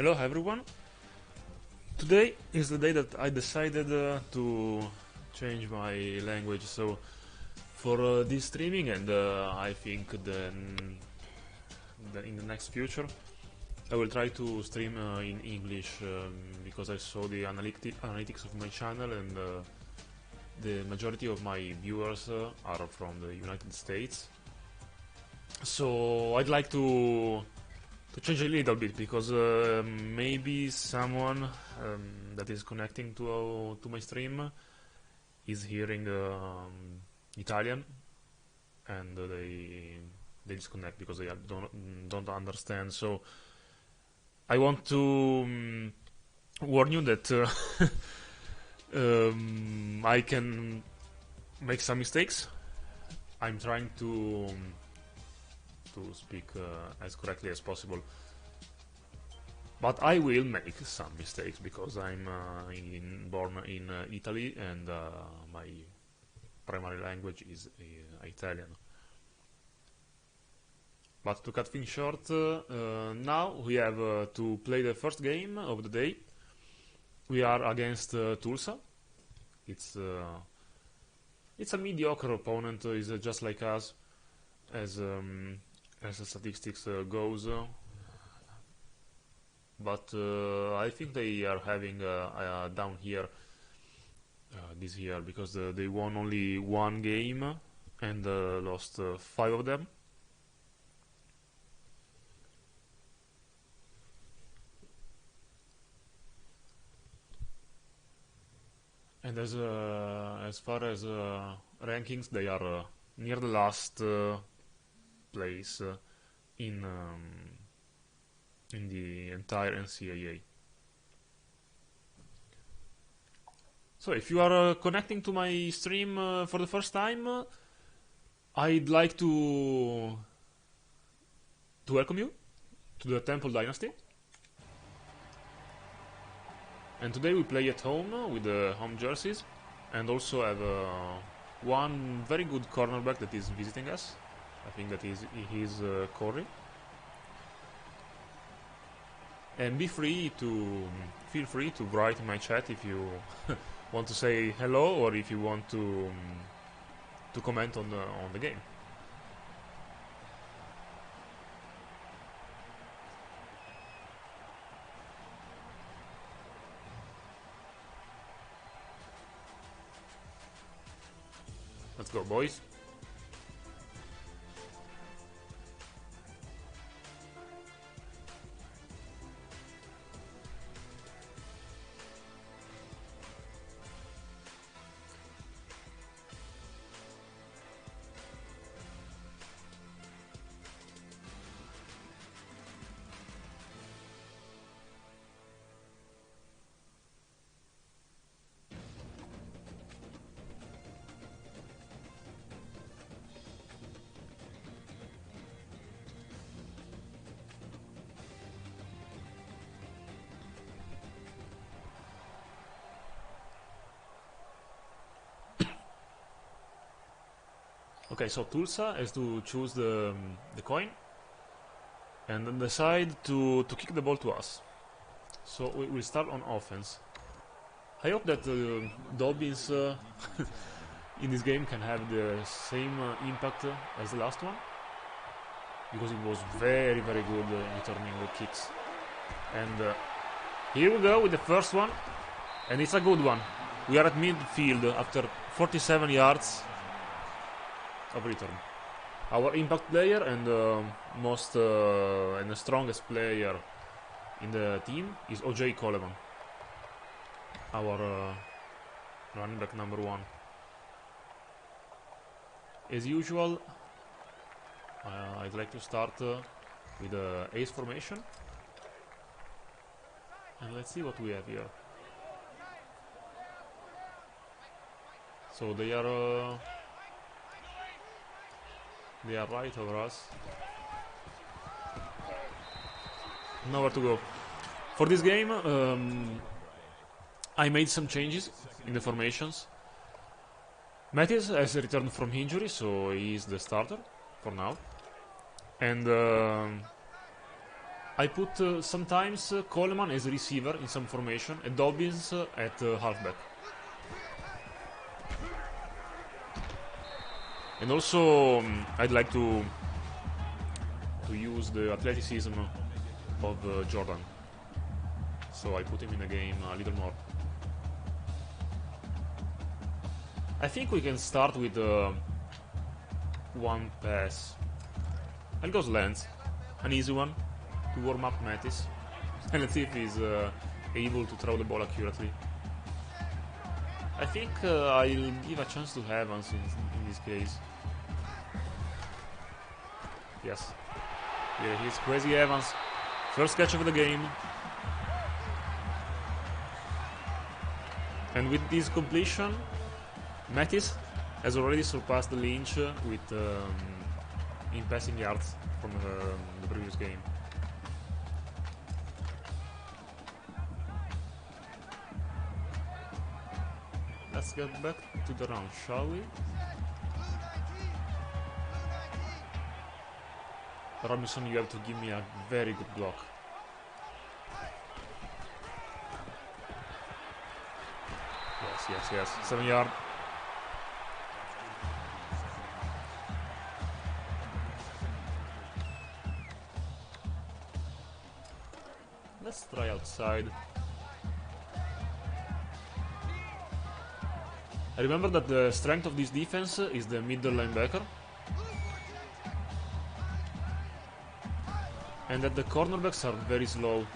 Hello everyone. Today is the day that I decided to change my language. So for this streaming and I think then in the next future I will try to stream in English because I saw the analytics of my channel and the majority of my viewers are from the United States. So I'd like to change a little bit because maybe someone that is connecting to my stream is hearing Italian and they disconnect because they don't understand. So I want to warn you that I can make some mistakes. I'm trying to speak as correctly as possible, but I will make some mistakes because I'm born in Italy and my primary language is Italian. But to cut things short, now we have to play the first game of the day. We are against Tulsa. It's a mediocre opponent. Is just like us, as the statistics goes, but I think they are having a down here this year because they won only one game and lost 5 of them. And as far as rankings, they are near the last place in the entire NCAA. So if you are connecting to my stream for the first time, I'd like to welcome you to the Temple Dynasty. And today we play at home with the home jerseys and also have one very good cornerback that is visiting us. I think that he's Corey. And feel free to write in my chat if you want to say hello or if you want to comment on the game. Let's go, boys. Okay, so Tulsa has to choose the coin and then decide to kick the ball to us. So we start on offense. I hope that Dobbins in this game can have the same impact as the last one, because it was very good returning the kicks. And here we go with the first one, and it's a good one. We are at midfield after 47 yards of return. Our impact player and most and the strongest player in the team is O.J. Coleman, our running back number 1. As usual, I'd like to start with the ace formation, and let's see what we have here. So they are right over us. Nowhere to go. For this game, I made some changes in the formations. Matthews has returned from injury, so he is the starter for now. And I put sometimes Coleman as a receiver in some formation and Dobbins at halfback. And also I'd like to use the athleticism of Jordan. So I put him in the game a little more. I think we can start with one pass. I'll go Lance, an easy one to warm up Mattis. And let's see if he's able to throw the ball accurately. I think I'll give a chance to Evans in this case. Yes. Yeah, he's Crazy Evans. First catch of the game. And with this completion, Mattis has already surpassed Lynch with in passing yards from the previous game. Let's get back to the round, shall we? Robinson, you have to give me a very good block. Yes. 7 yard. Let's try outside. I remember that the strength of this defense is the middle linebacker. And that the cornerbacks are very slow.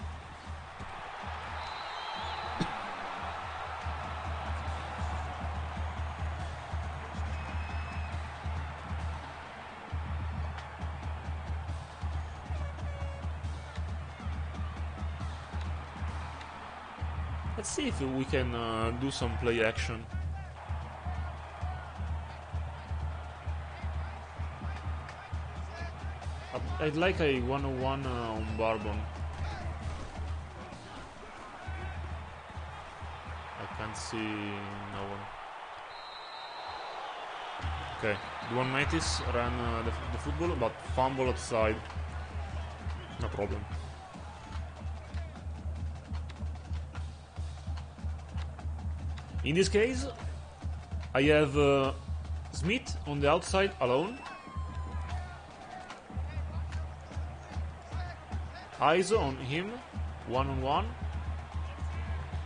Let's see if we can do some play action. I'd like a 101 on Barbon. I can't see no one. Okay, Duan Mattis ran the football, but fumble outside. No problem. In this case, I have Smith on the outside alone. Eyes on him, one-on-one.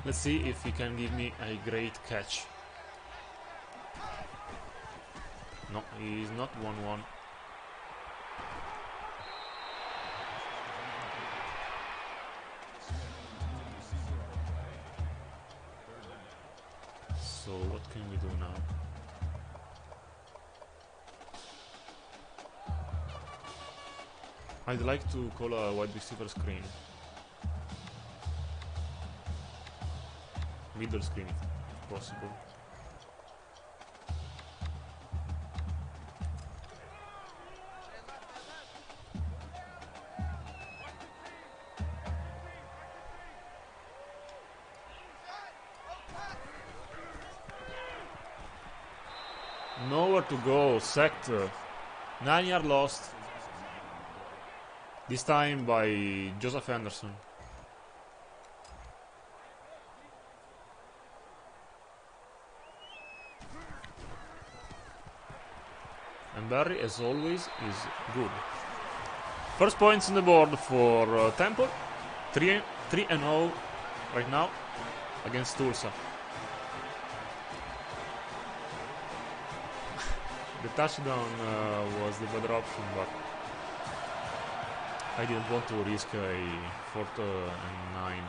Let's see if he can give me a great catch. No, he is not 1-1. So what can we do now? I'd like to call a wide receiver screen. Middle screen, if possible. Nowhere to go, sacked. 9 yard lost. This time by Joseph Anderson. And Barry, as always, is good. First points on the board for Temple. 3-0 right now against Tulsa. The touchdown was the better option, but I didn't want to risk a 4th and 9.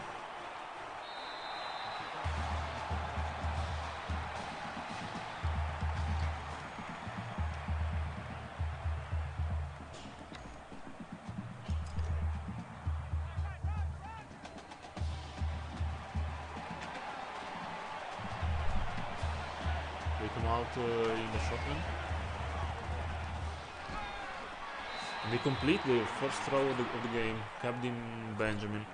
They come out in the shotgun. And they complete the first throw of the game, Captain Benjamin.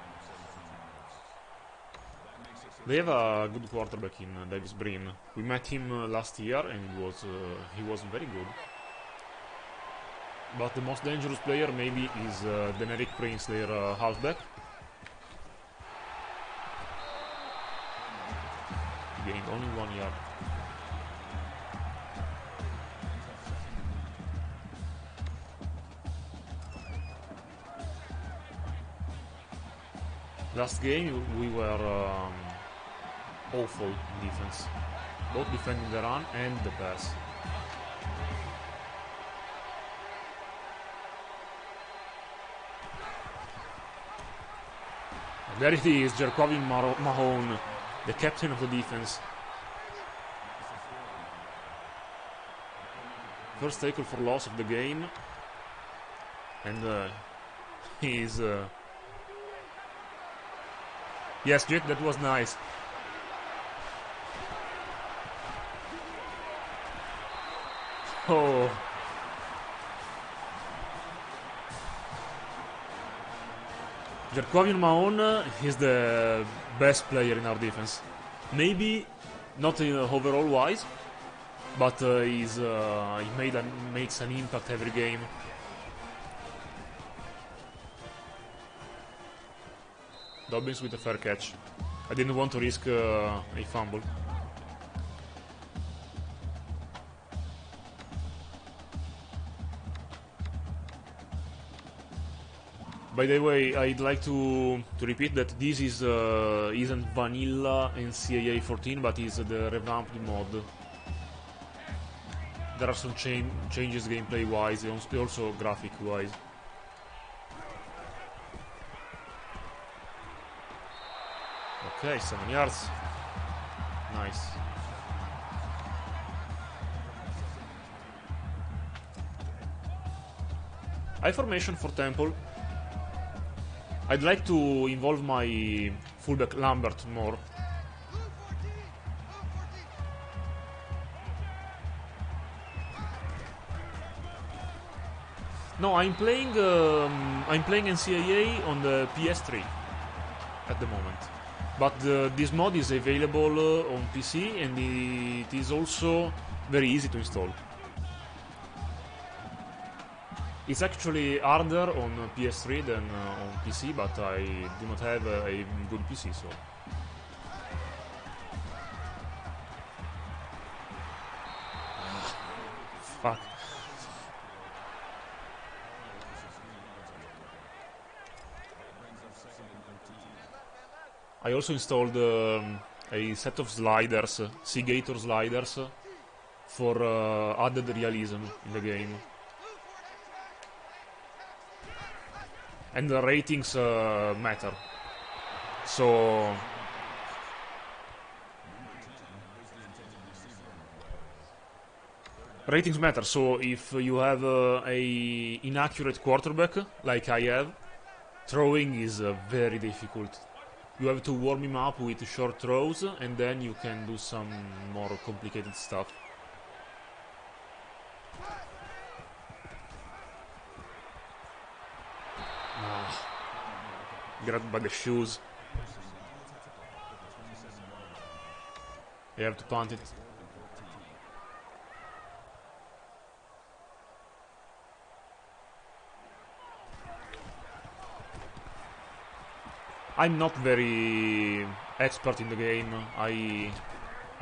They have a good quarterback in Davis Brin. We met him last year and he was very good. But the most dangerous player maybe is Deneric Prince, their halfback. Gained only 1 yard. Last game we were awful in defense, both defending the run and the pass. And there it is, Jacoby Mahone, the captain of the defense. First tackle for loss of the game, and he's yes, Jet, that was nice. Oh. Jacoby Mahone is the best player in our defense. Maybe not in overall wise, but he makes an impact every game. Dobbins with a fair catch. I didn't want to risk a fumble. By the way, I'd like to repeat that this is isn't vanilla NCAA 14, but is the revamped mod. There are some changes gameplay-wise, and also graphic-wise. Okay, 7 yards. Nice. I formation for Temple. I'd like to involve my fullback Lambert more. No, I'm playing NCAA on the PS3 at the moment. But this mod is available on PC, and it is also very easy to install. It's actually harder on PS3 than on PC, but I do not have a good PC, so... Fuck. I also installed a set of sliders, Seagator sliders, for added realism in the game. And the ratings matter. So... Ratings matter, so if you have a inaccurate quarterback, like I have, throwing is very difficult. You have to warm him up with short throws, and then you can do some more complicated stuff. Grabbed by the shoes. You have to punt it. I'm not very expert in the game. I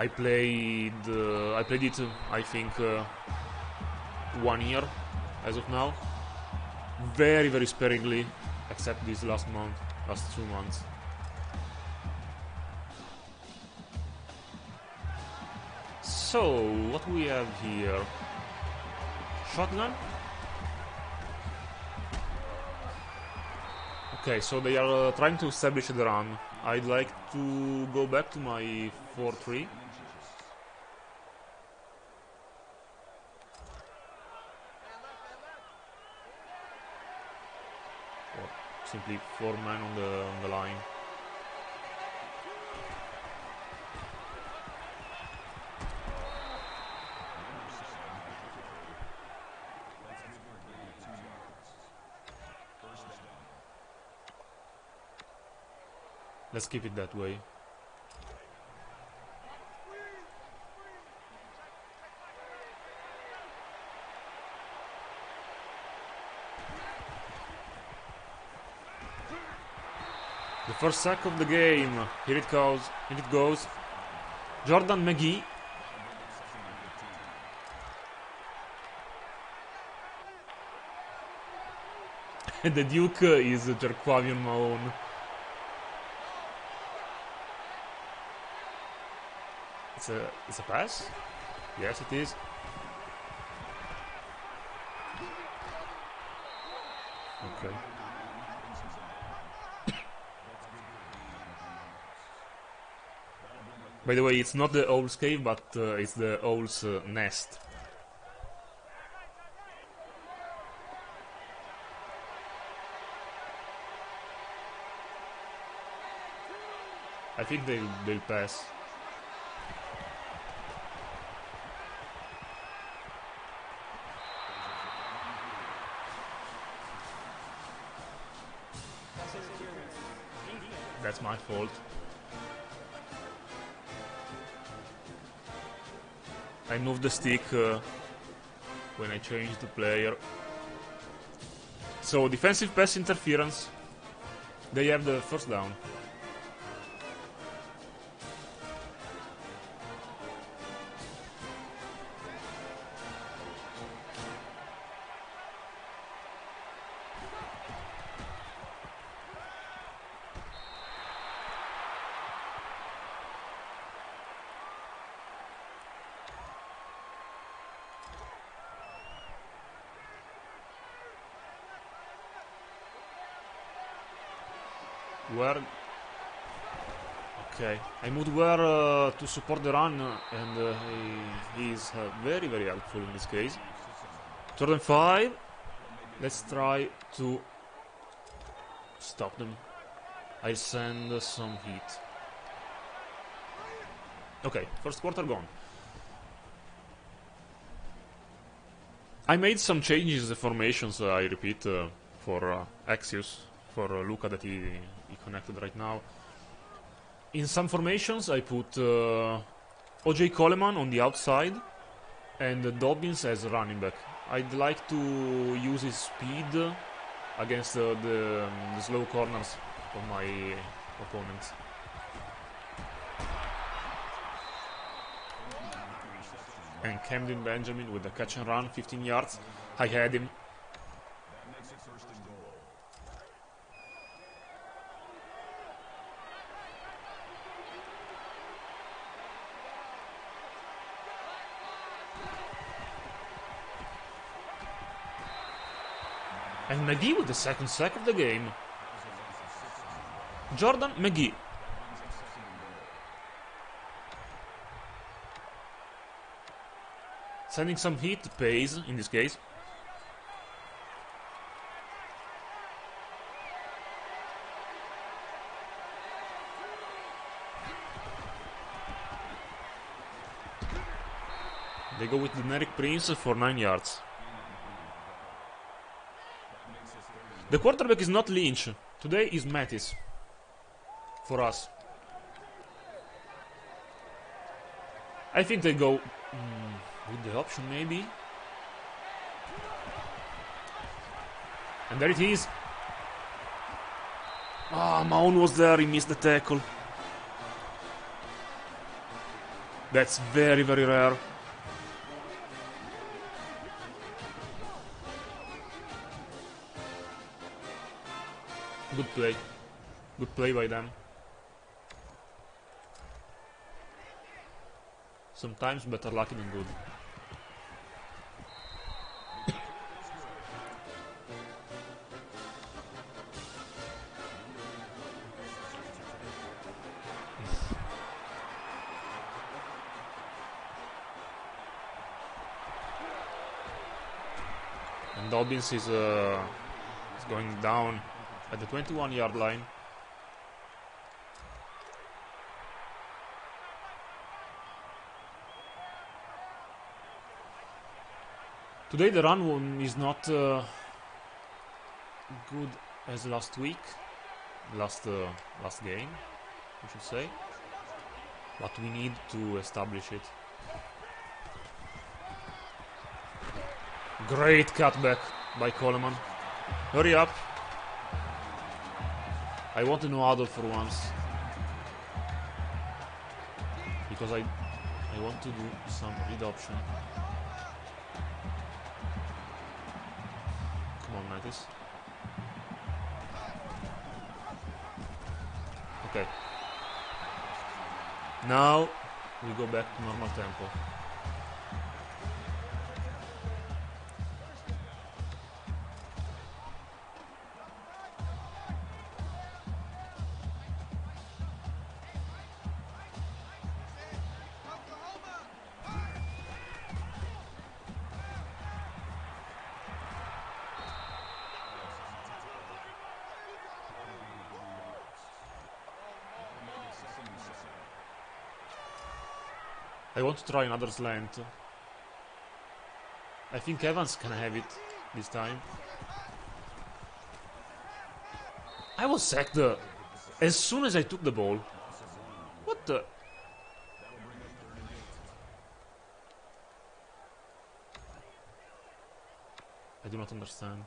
played it, I think, 1 year as of now. Very, very sparingly, except this last 2 months. So, what we have here? Shotgun? Okay, so they are trying to establish the run. I'd like to go back to my 4-3. Or simply 4 men on the line. Let's keep it that way. The first sack of the game. Here it goes. Here it goes. Jordan McGee. The Duke is Jerquavion Mahone. It's a pass? Yes, it is. Okay. By the way, it's not the owl's cave, but it's the owl's nest. I think they'll pass. That's my fault. I moved the stick when I changed the player. So defensive pass interference. They have the first down. Where? Okay, I moved where to support the run, and he is very, very helpful in this case. Jordan 5. Let's try to stop them. I'll send some heat. Okay, first quarter gone. I made some changes in the formations, I repeat, for Axios, for Luca that he connected right now. In some formations I put O.J. Coleman on the outside and Dobbins as running back. I'd like to use his speed against the slow corners of my opponents. And Camden Benjamin with the catch and run, 15 yards. I had him. And McGee with the second sack of the game. Jordan McGee. Sending some heat pays in this case. They go with Generic Prince for 9 yards. The quarterback is not Lynch. Today is Mattis. For us. I think they go with the option maybe. And there it is. Ah, Mahone was there, he missed the tackle. That's very, very rare. Good play. Good play by them. Sometimes better lucky than good. And Dobbins is going down at the 21-yard line. Today the run is not good as last week, last game, we should say, but we need to establish it. Great cutback by Coleman. Hurry up. I want to know Adolf for once. Because I want to do some adoption. Come on, Mattis. Okay. Now we go back to normal tempo. I want to try another slant. I think Evans can have it this time. I was sacked as soon as I took the ball. What the? I do not understand.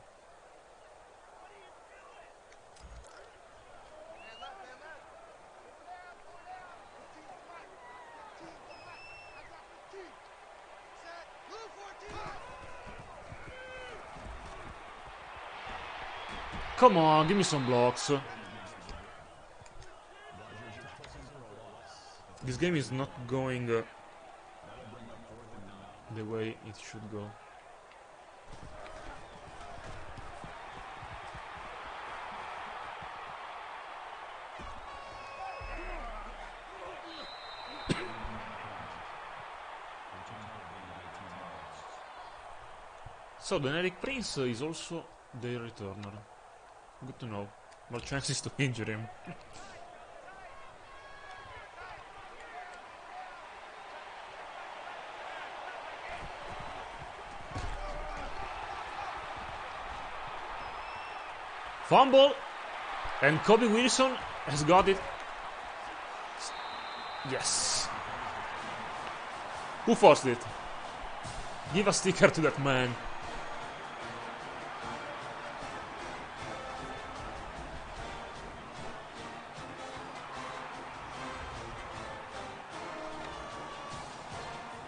Come on, give me some blocks. This game is not going the way it should go. So, then Eric Prince is also their returner. Good to know. More chances to injure him. Fumble! And Kobe Wilson has got it. Yes. Who forced it? Give a sticker to that man.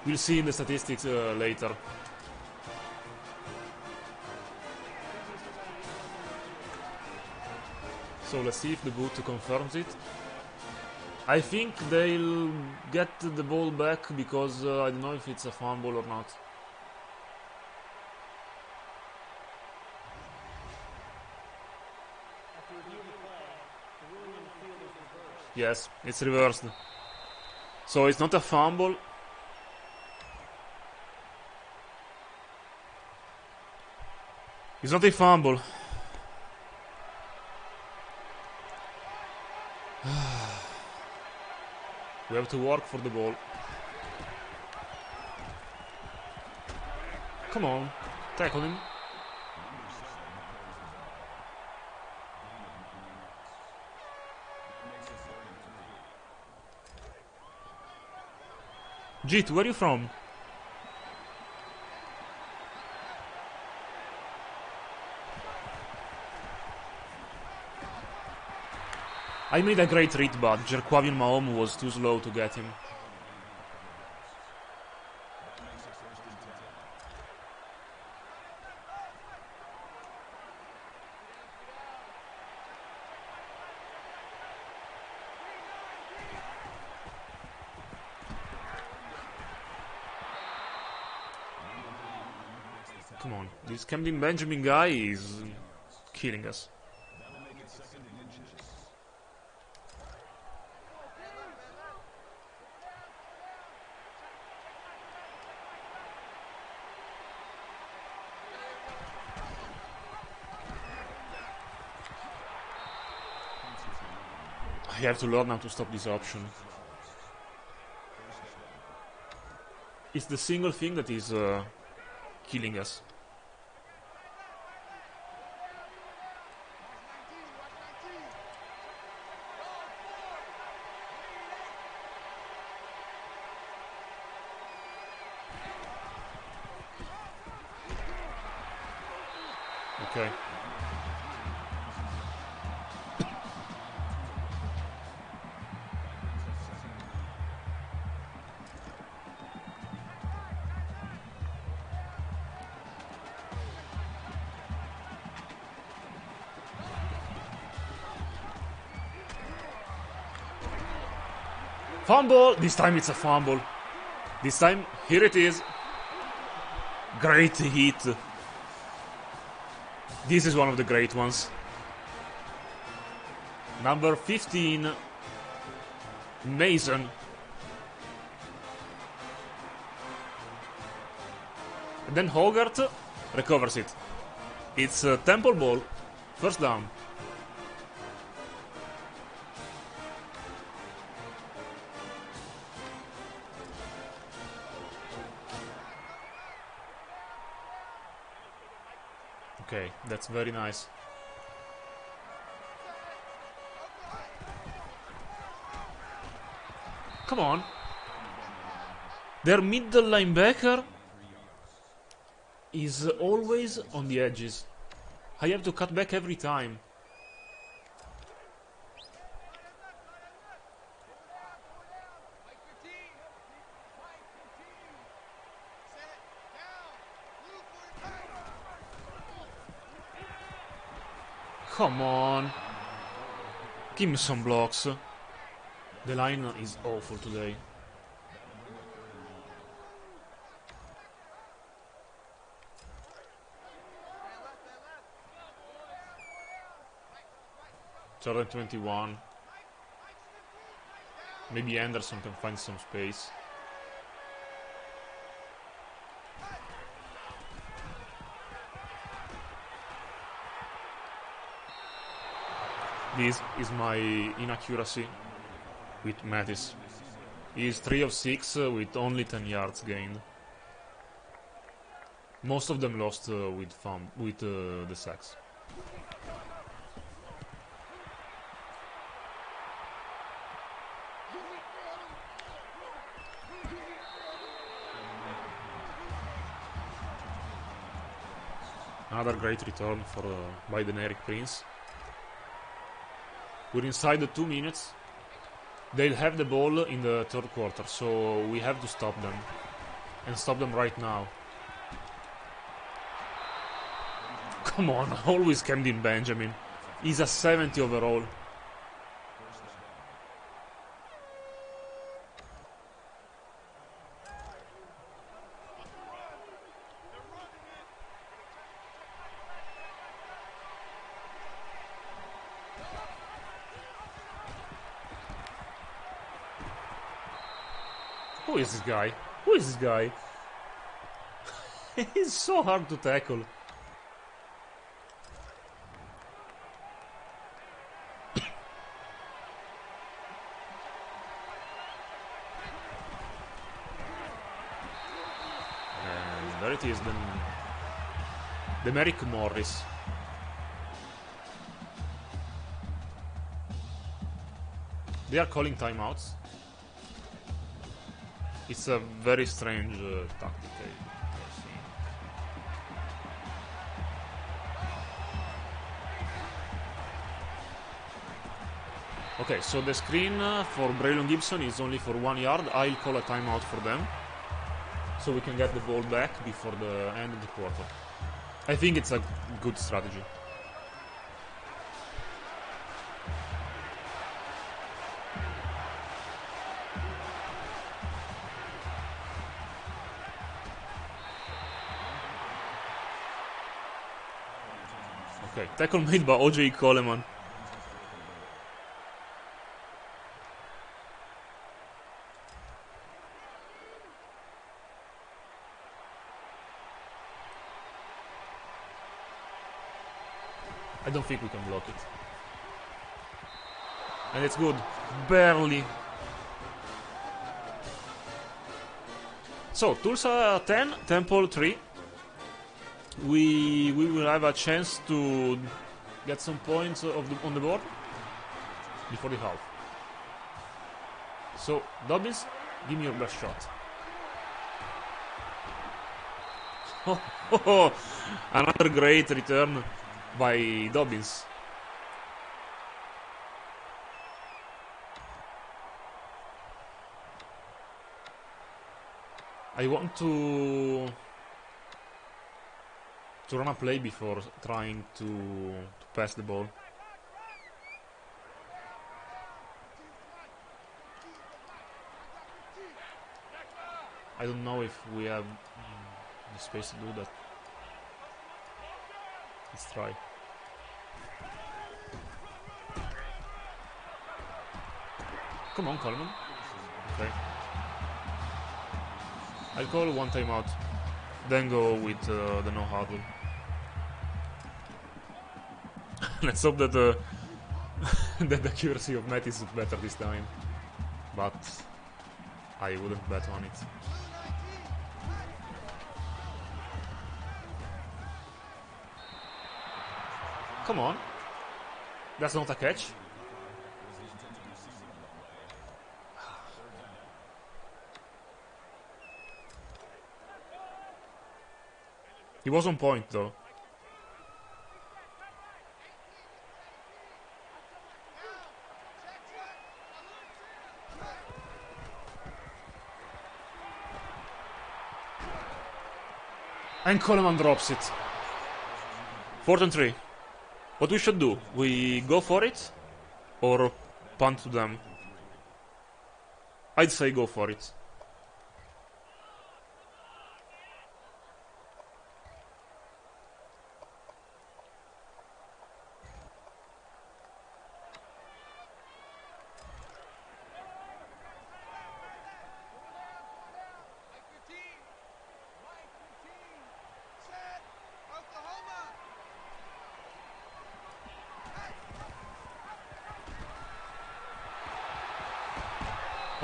We'll see in the statistics later. So let's see if the boot confirms it. I think they'll get the ball back because I don't know if it's a fumble or not. Yes, it's reversed. So it's not a fumble. It's not a fumble. We have to work for the ball. Come on, tackle him. Jit, where are you from? I made a great read, but Jerquavian Mahomes was too slow to get him. Come on, this Camden Benjamin guy is killing us. I have to learn how to stop this option. It's the single thing that is killing us. Okay. Fumble! This time it's a fumble. This time, here it is. Great hit. This is one of the great ones. Number 15, Mason. And then Hogarth recovers it. It's a temple ball. First down. Okay, that's very nice. Come on. Their middle linebacker is always on the edges. I have to cut back every time. Come on. Give me some blocks. The line is awful today. Jordan 21. Maybe Anderson can find some space. This is my inaccuracy with Mattis. He is 3 of 6 with only 10 yards gained. Most of them lost with the sacks. Another great return for by the Eric Prince. We're inside the 2 minutes. They'll have the ball in the third quarter, so we have to stop them. And stop them right now. Come on, always Camden Benjamin. He's a 70 overall. Who is this guy? Who is this guy? He's so hard to tackle. And there it is, the Merrick Morris. They are calling timeouts. It's a very strange tactic. Okay, so the screen for Braylon Gibson is only for 1 yard. I'll call a timeout for them, so we can get the ball back before the end of the quarter. I think it's a good strategy. Okay, tackle made by O.J. Coleman. I don't think we can block it. And it's good. Barely. So, Tulsa 10, Temple 3. We will have a chance to get some points on the board before the half. So, Dobbins, give me your best shot. Another great return by Dobbins. I want to run a play before trying to pass the ball. I don't know if we have the space to do that. Let's try. Come on, Coleman. Okay. I'll call one timeout, then go with the no huddle. Let's hope that that the accuracy of Matt is better this time, but I wouldn't bet on it. Come on, that's not a catch. He was on point though. And Coleman drops it. 4th and 3. What we should do? We go for it or punt to them? I'd say go for it.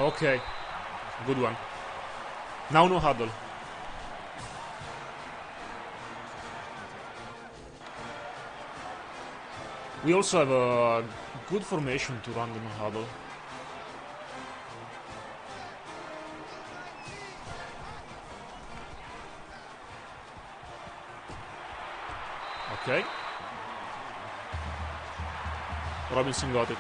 Okay, good one. Now no huddle. We also have a good formation to run the no huddle. Okay. Robinson got it.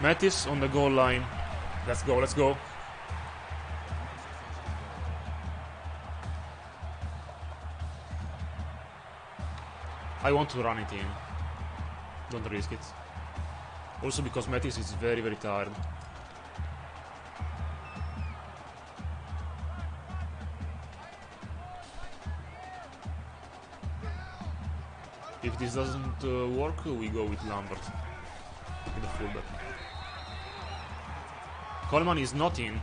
Mattis on the goal line. Let's go, let's go. I want to run it in. Don't risk it. Also because Mattis is very, very tired. If this doesn't work, we go with Lambert. With the fullback. Coleman is not in.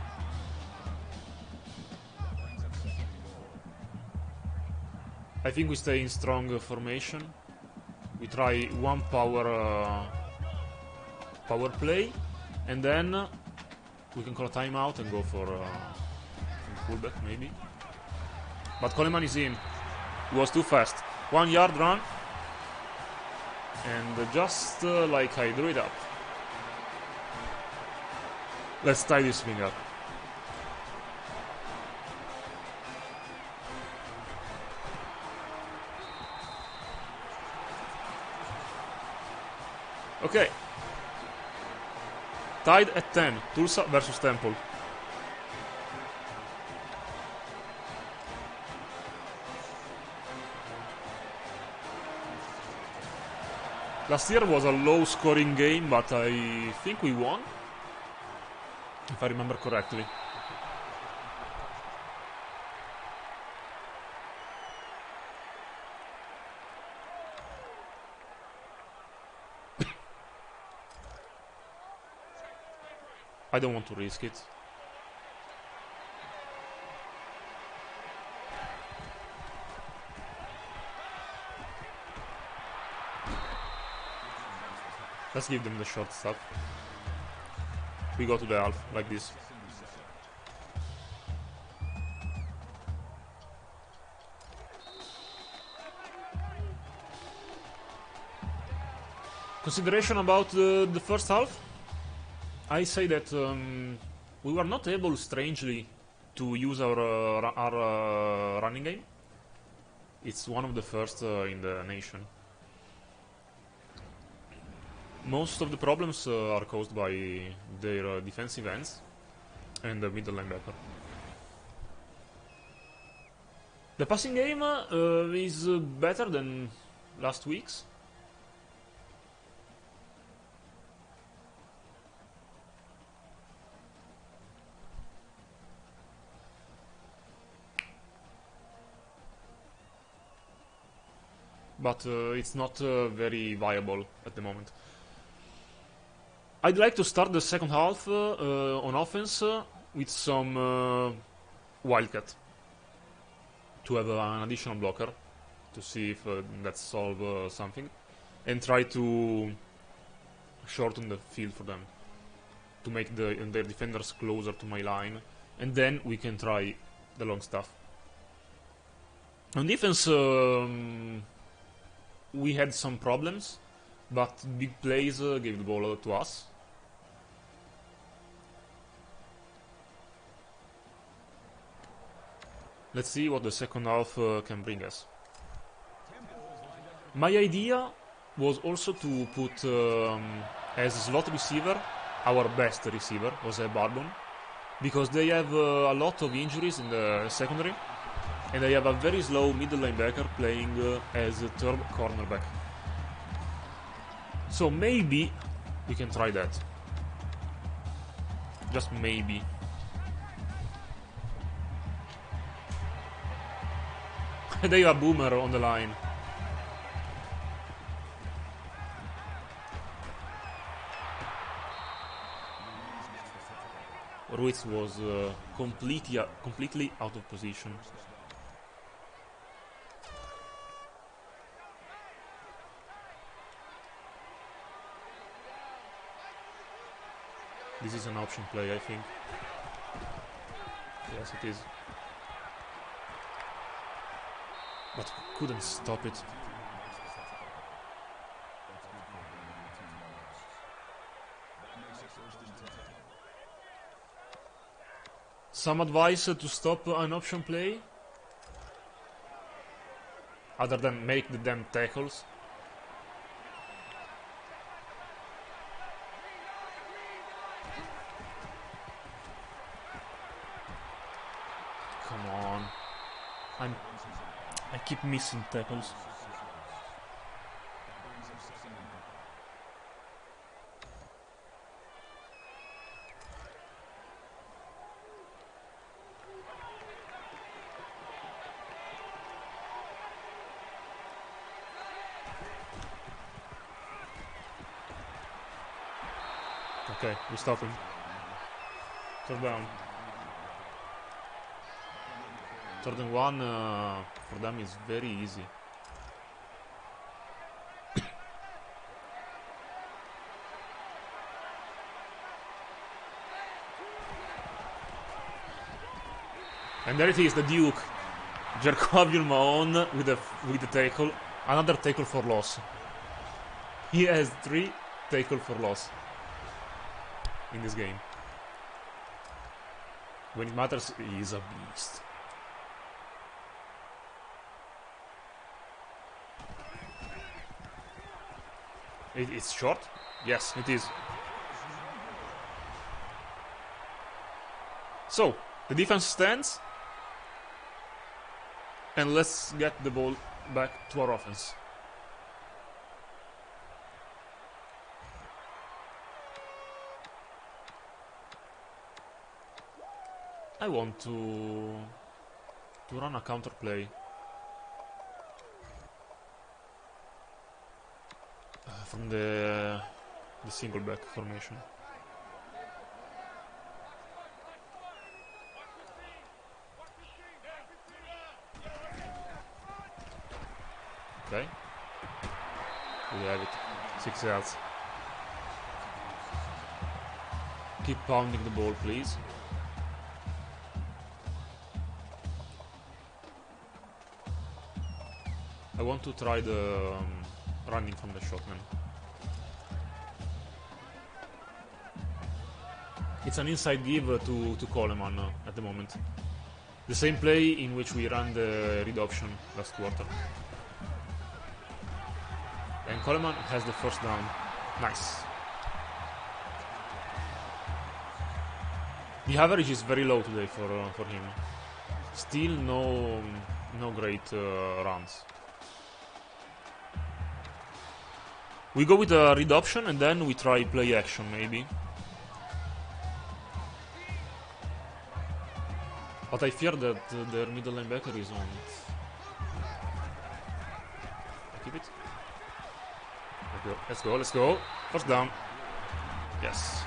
I think we stay in strong formation. We try one power play, and then we can call a timeout and go for fullback maybe. But Coleman is in. He was too fast. 1 yard run, and just like I drew it up. Let's tie this thing up. Okay. Tied at 10. Tulsa versus Temple. Last year was a low-scoring game, but I think we won. If I remember correctly. I don't want to risk it. Let's give them the short stuff. We go to the half, like this. Consideration about the first half? I say that we were not able, strangely, to use our running game. It's one of the first in the nation. Most of the problems are caused by their defensive ends and the middle linebacker. The passing game is better than last week's. But it's not very viable at the moment. I'd like to start the second half on offense with some Wildcat to have an additional blocker to see if that solves something, and try to shorten the field for them to make their defenders closer to my line, and then we can try the long stuff. On defense, we had some problems, but big plays gave the ball to us. Let's see what the second half can bring us. My idea was also to put as slot receiver our best receiver, Jose Barbon, because they have a lot of injuries in the secondary, and they have a very slow middle linebacker playing as a third cornerback. So maybe we can try that. Just maybe. They have a boomer on the line. Ruiz was completely out of position. This is an option play, I think. Yes, it is. But couldn't stop it. Some advice to stop an option play? Other than make the damn tackles? Come on. I keep missing tackles. Okay, we stop him. Third down. Third and one for them is very easy. And there it is, the Duke, Jerkovian Mahon with the tackle, another tackle for loss. He has 3 tackles for loss in this game. When it matters, he is a beast. It's short? Yes, it is. So, the defense stands. And let's get the ball back to our offense. I want to run a counter play. From the single back formation. Okay. We have it. 6 yards. Keep pounding the ball, please. I want to try the running from the shotgun. It's an inside give to Coleman at the moment. The same play in which we ran the read option last quarter. And Coleman has the first down. Nice. The average is very low today for him. Still no great runs. We go with a read option and then we try play action maybe. But I fear that their middle linebacker is on it. I keep it. Let's go, let's go. First down. Yes.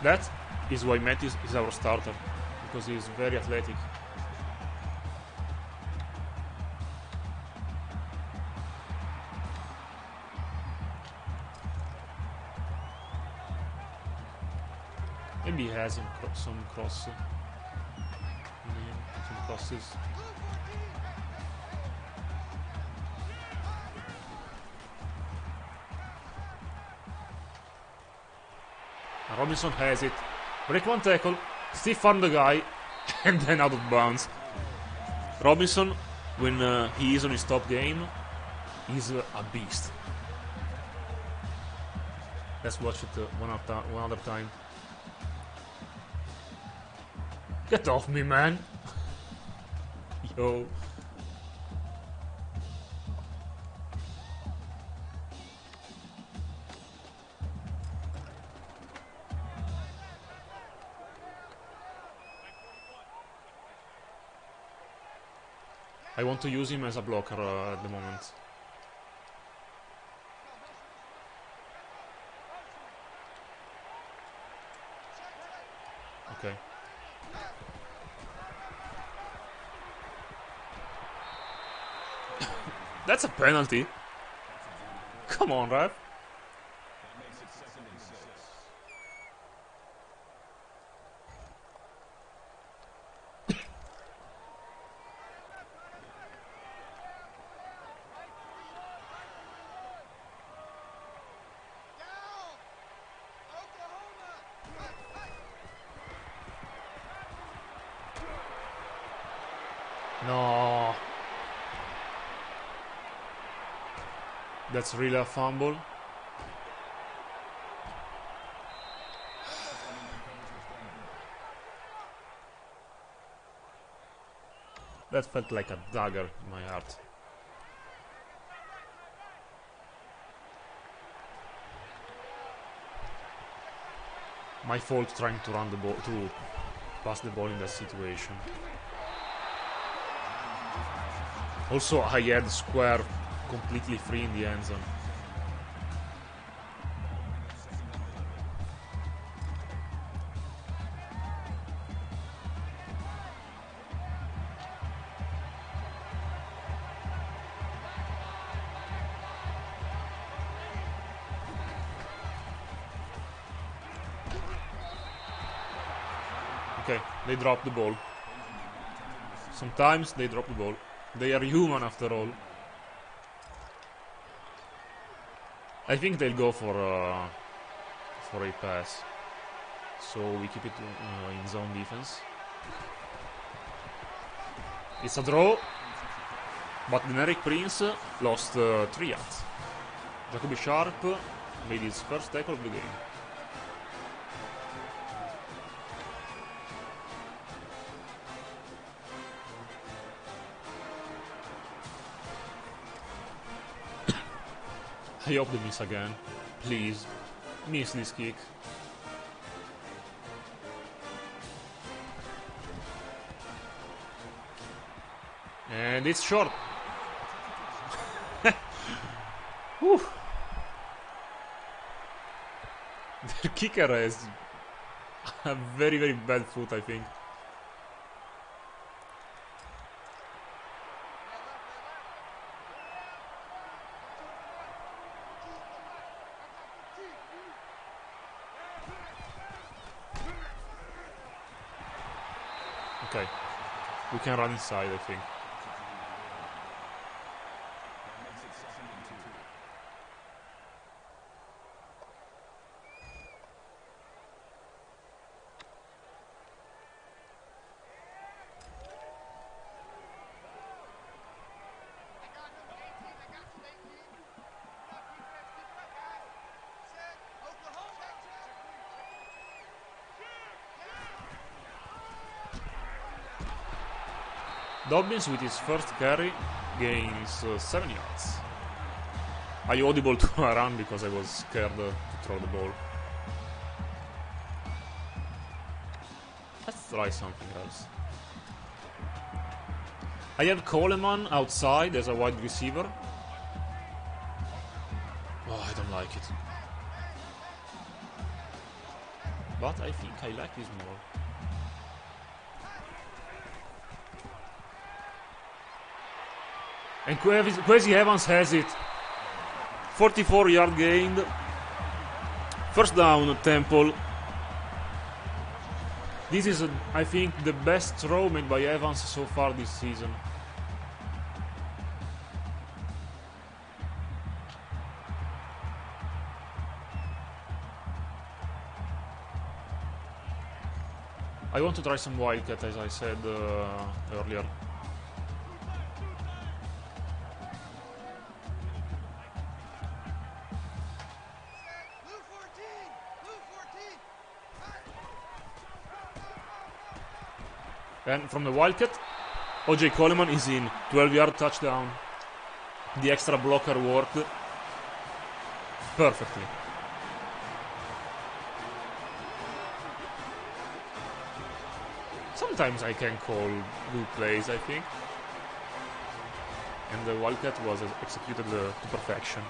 That is why Matt is our starter. Because he is very athletic. Maybe he has some cross. Some crosses. Robinson has it. Break one tackle. Stiff farm the guy. And then out of bounds. Robinson, when he is on his top game, is a beast. Let's watch it one other time. Get off me, man. Yo. I want to use him as a blocker at the moment. Okay. That's a penalty. Come on, ref. No. That's really a fumble. That felt like a dagger in my heart. My fault trying to run the ball, to pass the ball in that situation. Also, I had Square completely free in the end zone. Okay, they drop the ball. Sometimes they drop the ball. They are human after all. I think they'll go for a pass. So we keep it in zone defense. It's a draw. But Generic Prince lost 3 yards. Jacoby Sharp made his first tackle of the game. I hope they miss again. Please, miss this kick. And it's short. Whew. Their kicker has a very, very bad foot, I think. Okay, we can run inside, I think. Dobbins with his first carry gains 7 yards. I audible to a run because I was scared to throw the ball. Let's try something else. I have Coleman outside as a wide receiver. Oh, I don't like it. But I think I like this more. And Kwesi Evans has it. 44-yard gained. First down, Temple. This is, I think, the best throw made by Evans so far this season. I want to try some wildcat, as I said earlier. And from the wildcat, OJ Coleman is in. 12-yard touchdown. The extra blocker worked perfectly. Sometimes I can call good plays, I think. And the wildcat was executed to perfection.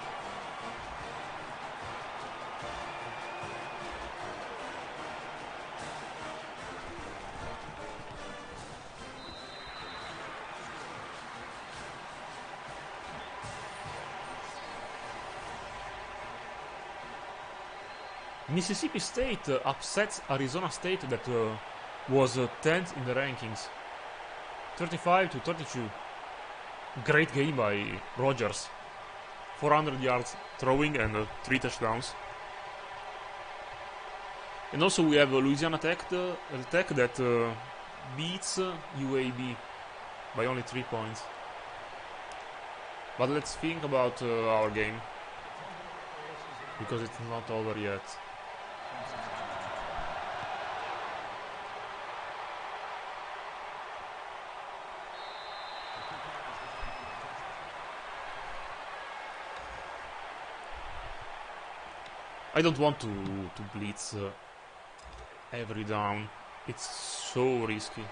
Mississippi State upsets Arizona State that was 10th in the rankings. 35-32. Great game by Rogers. 400 yards throwing and 3 touchdowns. And also we have Louisiana Tech that beats UAB by only 3 points. But let's think about our game, because it's not over yet. I don't want to blitz every down. It's so risky.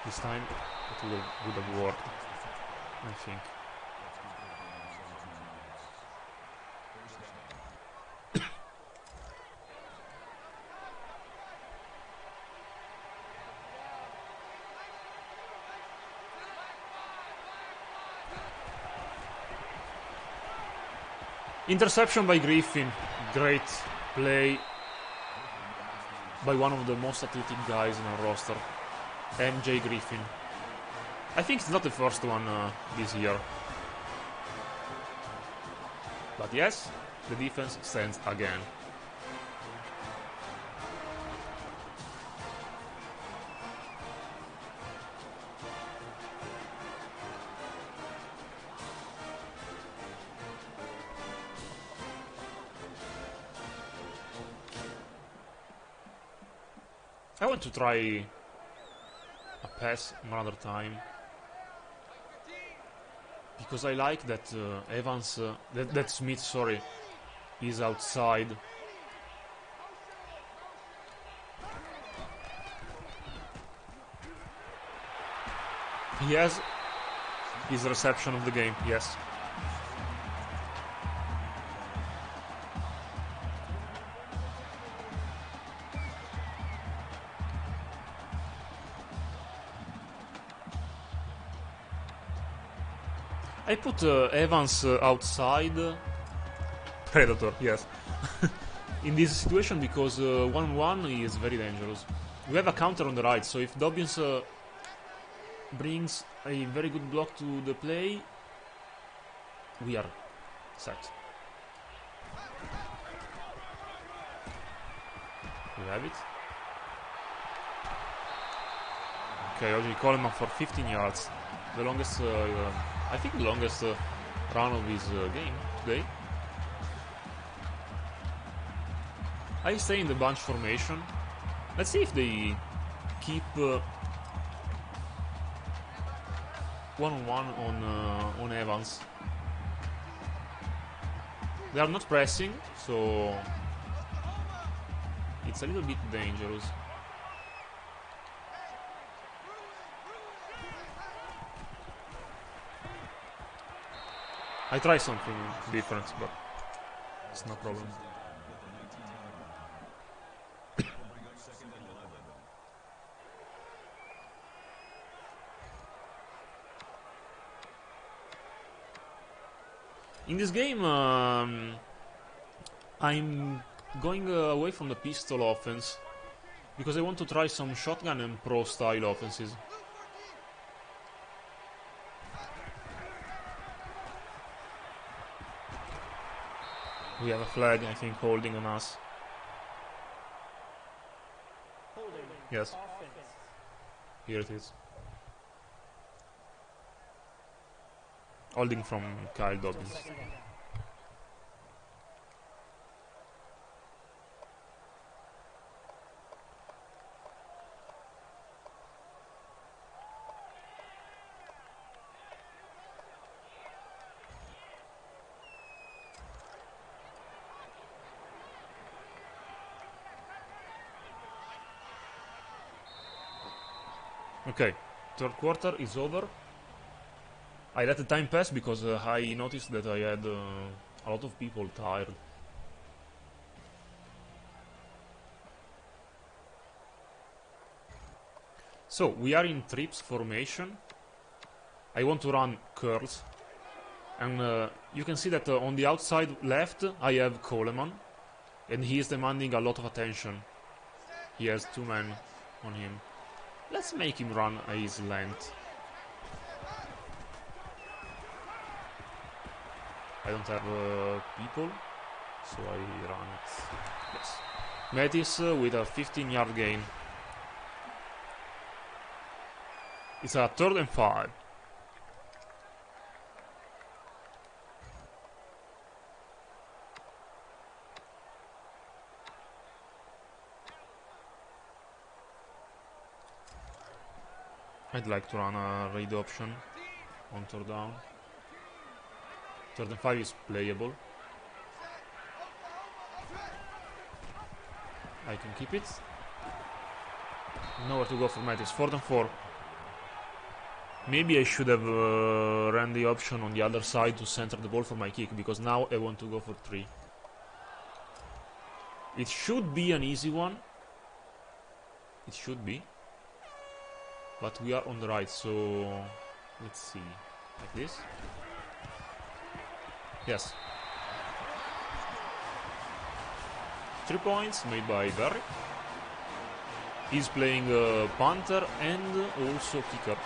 This time it would have worked, I think. Interception by Griffin. Great play by one of the most athletic guys in our roster, MJ Griffin. I think it's not the first one this year. But yes, the defense stands again. I want to try a pass another time, because I like that Evans, that Smith, sorry, is outside. He has his reception of the game, yes. I put Evans outside. Predator, yes. In this situation, because 1-1 is very dangerous. We have a counter on the right, so if Dobbins brings a very good block to the play, we are set. We have it. Okay, OJ Coleman for 15 yards. The longest, I think the longest run of his game today. I stay in the bunch formation. Let's see if they keep one-on-one on Evans. They are not pressing, so it's a little bit dangerous. I try something different, but it's no problem. In this game, I'm going away from the pistol offense because I want to try some shotgun and pro style offenses. We have a flag, I think, holding on us. Yes. Here it is. Holding from Kyle Dobbins. Okay, third quarter is over. I let the time pass because I noticed that I had a lot of people tired. So, we are in trips formation. I want to run curls. And you can see that on the outside left I have Coleman. And he is demanding a lot of attention. He has 2 men on him. Let's make him run his length. I don't have people, so I run it. Yes. Metis with a 15-yard gain. It's a 3rd and 5. I'd like to run a raid option on 3rd down. 3rd and 5 is playable. I can keep it. Nowhere to go for Metis. 4th and 4. Maybe I should have ran the option on the other side to center the ball for my kick, because now I want to go for 3. It should be an easy one. It should be. But we are on the right, so let's see. Like this. Yes. 3 points made by Barry. He's playing punter and also kicker.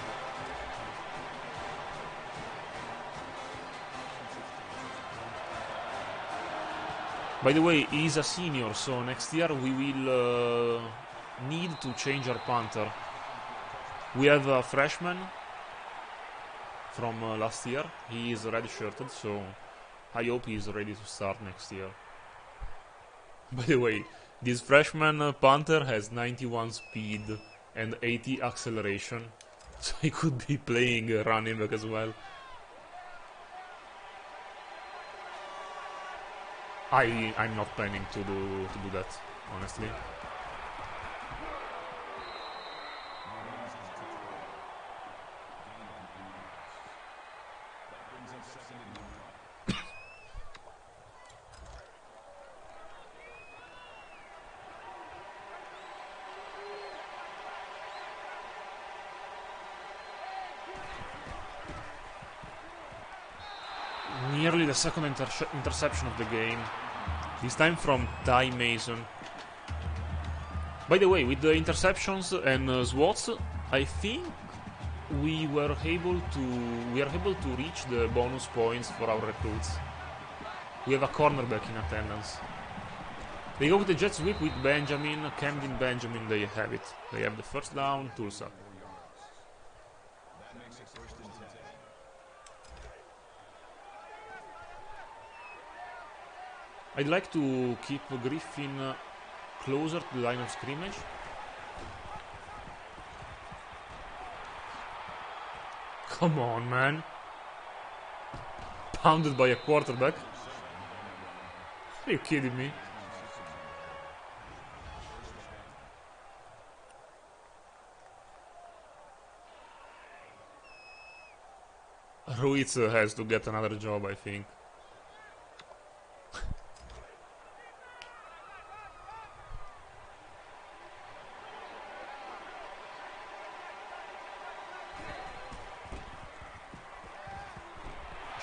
By the way, he's a senior, so next year we will need to change our punter. We have a freshman from last year. He is redshirted, so I hope he is ready to start next year. By the way, this freshman punter has 91 speed and 80 acceleration, so he could be playing running back as well. I'm not planning to do that, honestly. Nearly the second interception of the game. This time from Ty Mason. By the way, with the interceptions and SWATs, I think we are able to reach the bonus points for our recruits. We have a cornerback in attendance. They go with the jet sweep with Benjamin, Camden Benjamin. They have it. They have the first down, Tulsa. I'd like to keep Griffin closer to the line of scrimmage. Come on, man. Pounded by a quarterback. Are you kidding me? Ruiz has to get another job, I think.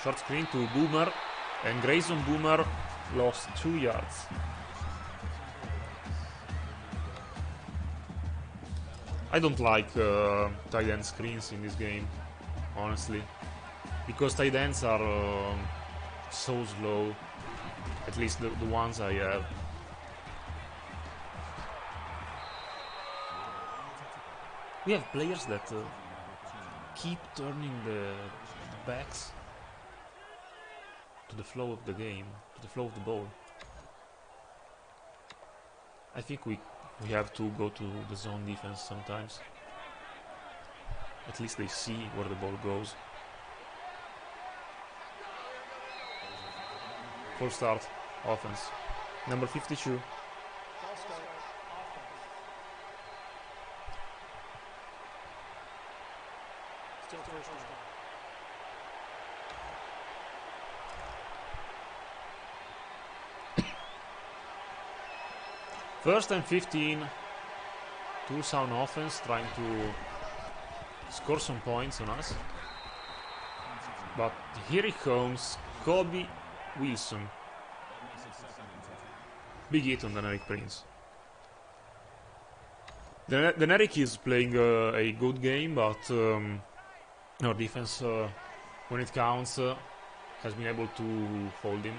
Short screen to Boomer, and Grayson Boomer lost 2 yards. I don't like tight end screens in this game, honestly, because tight ends are so slow, at least the ones I have. We have players that keep turning the backs to the flow of the game, to the flow of the ball. I think we have to go to the zone defense sometimes. At least they see where the ball goes. Full start, offense. Number 52. First and 15, Tulsa on offense, trying to score some points on us. But here he comes, Kobe Wilson. Big hit on Deneric Prince. Deneric is playing a good game, but our defense, when it counts, has been able to hold him.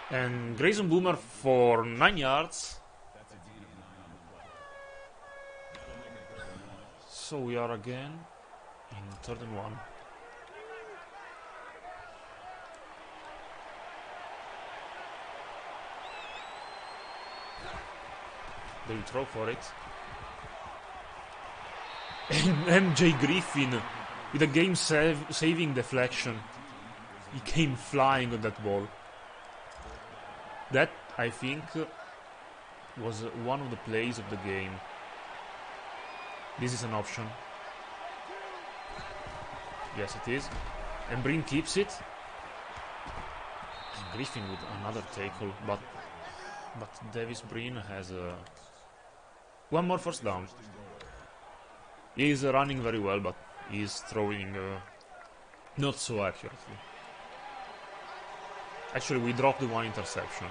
And Grayson Boomer for 9 yards. So we are again in 3rd and 1. They will throw for it. And MJ Griffin with a game-saving deflection. He came flying on that ball. That, I think, was one of the plays of the game. This is an option. Yes, it is. And Breen keeps it. And Griffin with another tackle, but Davis Breen has one more first down. He is running very well, but he is throwing not so accurately. Actually, we dropped the one interception.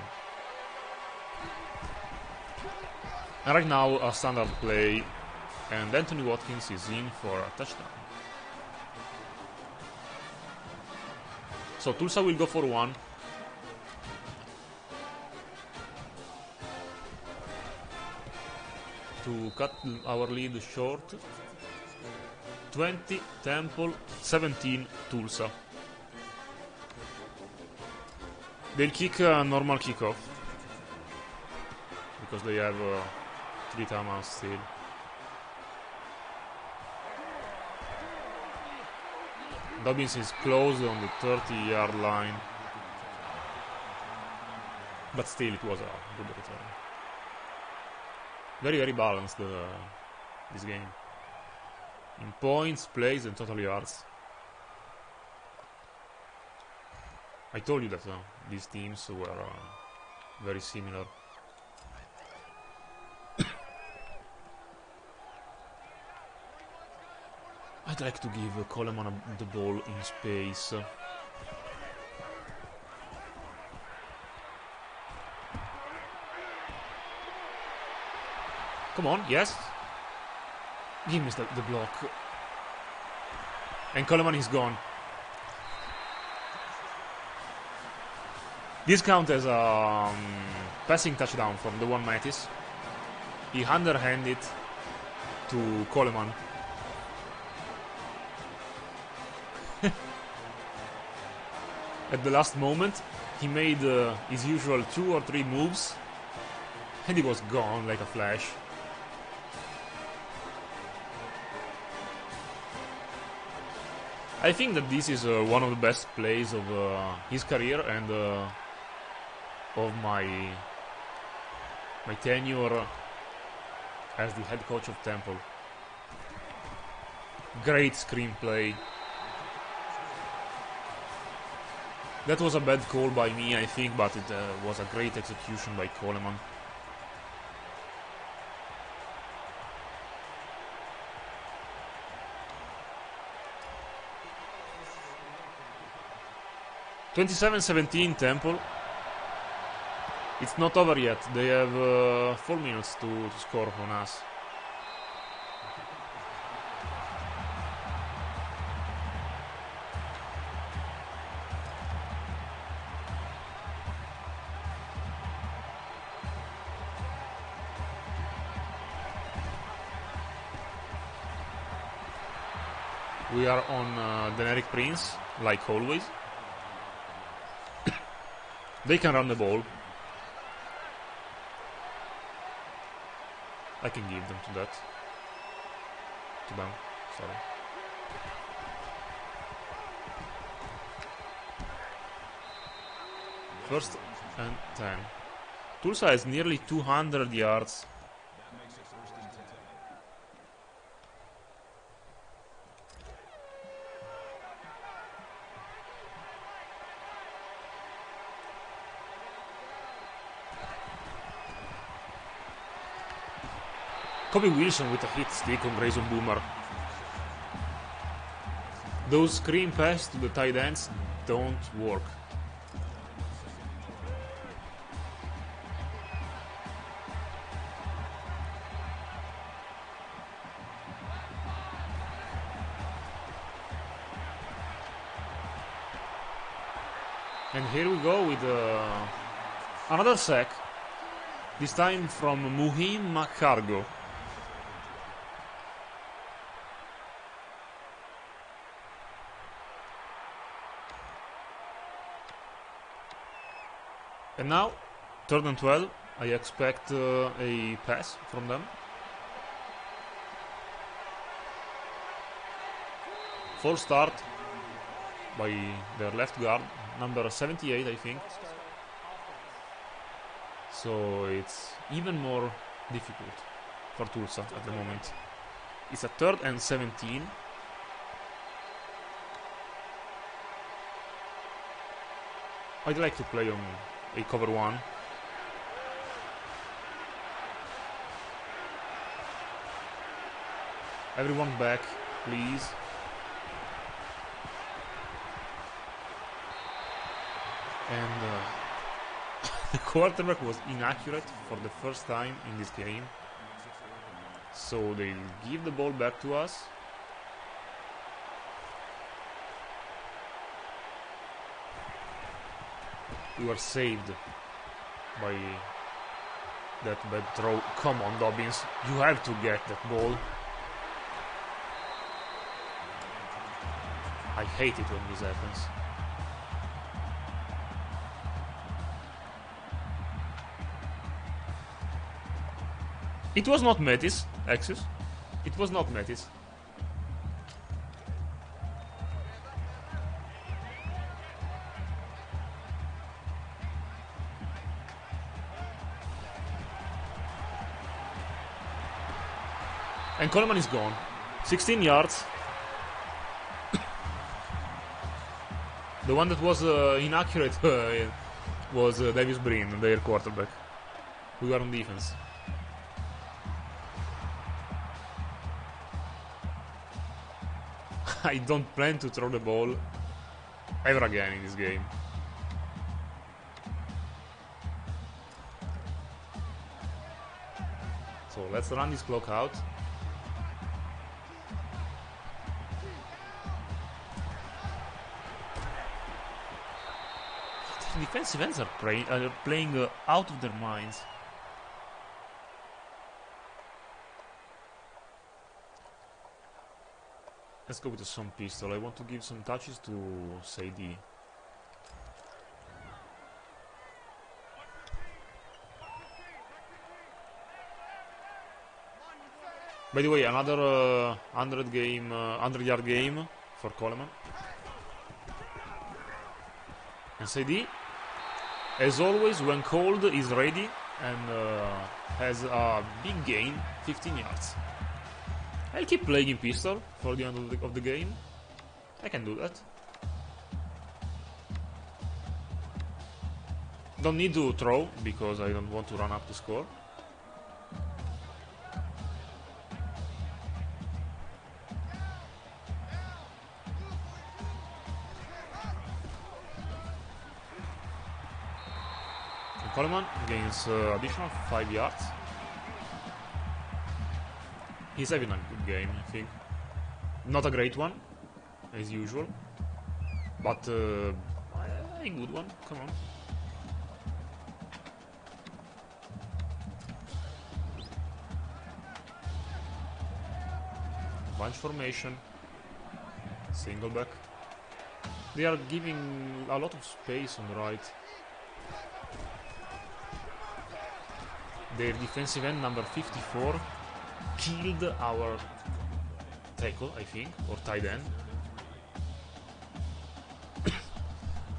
And right now, a standard play, and Anthony Watkins is in for a touchdown. So Tulsa will go for 1. To cut our lead short. 20 Temple, 17 Tulsa. They'll kick a normal kickoff because they have 3 timeouts still. Dobbins is close on the 30-yard line, but still it was a good return. Very, very balanced this game in points, plays, and total yards. I told you that these teams were very similar. I'd like to give Coleman the ball in space. Come on, yes. Give me the block. And Coleman is gone. This counts as a passing touchdown from the one Mattis. He underhanded to Coleman. At the last moment, he made his usual 2 or 3 moves, and he was gone like a flash. I think that this is one of the best plays of his career and of my tenure as the head coach of Temple. Great screenplay. That was a bad call by me, I think, but it was a great execution by Coleman. (27-17) Temple. It's not over yet. They have 4 minutes to score on us. We are on Generic Prince, like always. They can run the ball. I can give them to that. To them, sorry. First and 10. Tulsa has nearly 200 yards. Kobe Wilson with a hit stick on Grayson Boomer. Those screen passes to the tight ends don't work. And here we go with another sack. This time from Muhim McCargo. And now, 3rd and 12, I expect a pass from them. Full start by their left guard, number 78, I think. So it's even more difficult for Tulsa at the moment. It's a 3rd and 17. I'd like to play on a cover 1. Everyone back, please. And the quarterback was inaccurate for the first time in this game. So they'll give the ball back to us. We were saved by that bad throw. Come on, Dobbins. You have to get that ball. I hate it when this happens. It was not Metis, Axis. It was not Metis. And Coleman is gone. 16 yards. The one that was inaccurate was Davis Breen, their quarterback. We were on defense. I don't plan to throw the ball ever again in this game. So let's run this clock out. The defensive ends are playing out of their minds. Let's go with the Sun Pistol. I want to give some touches to Sadie. By the way, another 100 yard game for Coleman. And CD, as always, when called, is ready and has a big gain, 15 yards. I'll keep playing in pistol for the end of the game. I can do that. Don't need to throw because I don't want to run up the score. Coleman gains additional 5 yards. He's having a good game, I think. Not a great one, as usual, but a good one. Come on. Bunch formation. Single back. They are giving a lot of space on the right. Their defensive end, number 54, killed our tackle, I think, or tight end.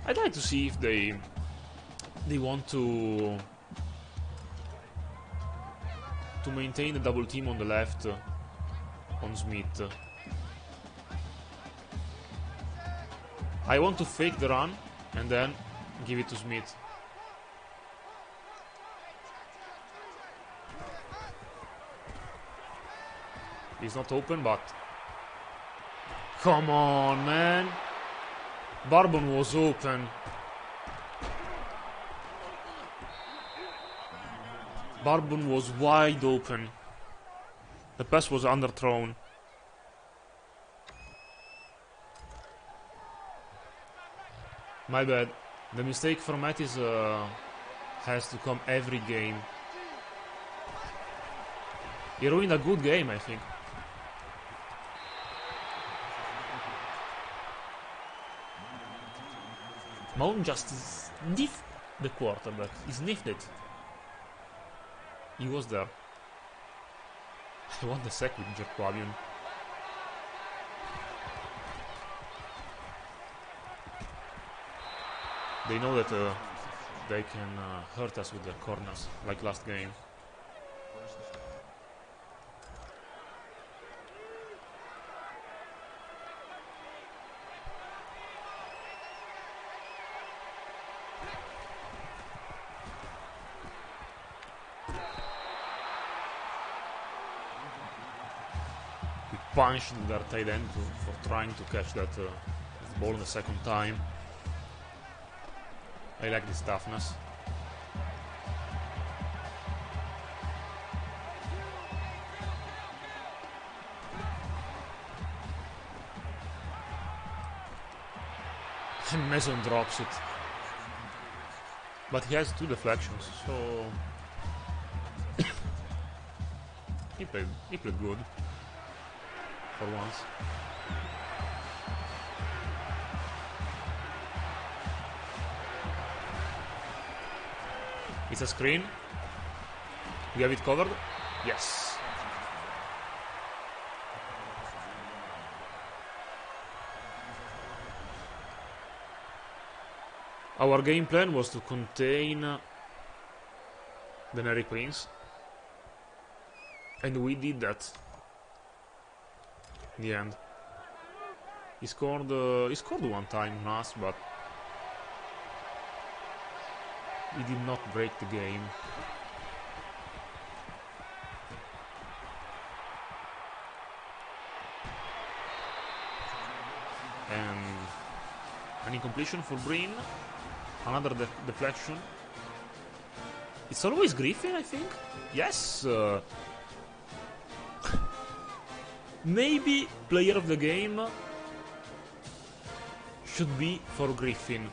I'd like to see if they want to maintain the double team on the left on Smith. I want to fake the run and then give it to Smith. He's not open, but come on, man. Barbon was open. Barbon was wide open. The pass was underthrown. My bad. The mistake from Mattis has to come every game. He ruined a good game, I think. Mount just sniffed the quarterback. He sniffed it. He was there. I want the sack with Jerquavion. They know that they can hurt us with their corners, like last game. Punched their tight end for trying to catch that ball the second time. I like this toughness. And Mason drops it. But he has 2 deflections, so he played good. For once. It's a screen. We have it covered. Yes. Our game plan was to contain the Neri Queens, and we did that. In the end, he scored one time on us, but he did not break the game. And an incompletion for Breen, another deflection. It's always Griffin, I think. Yes. Maybe player of the game should be for Griffin.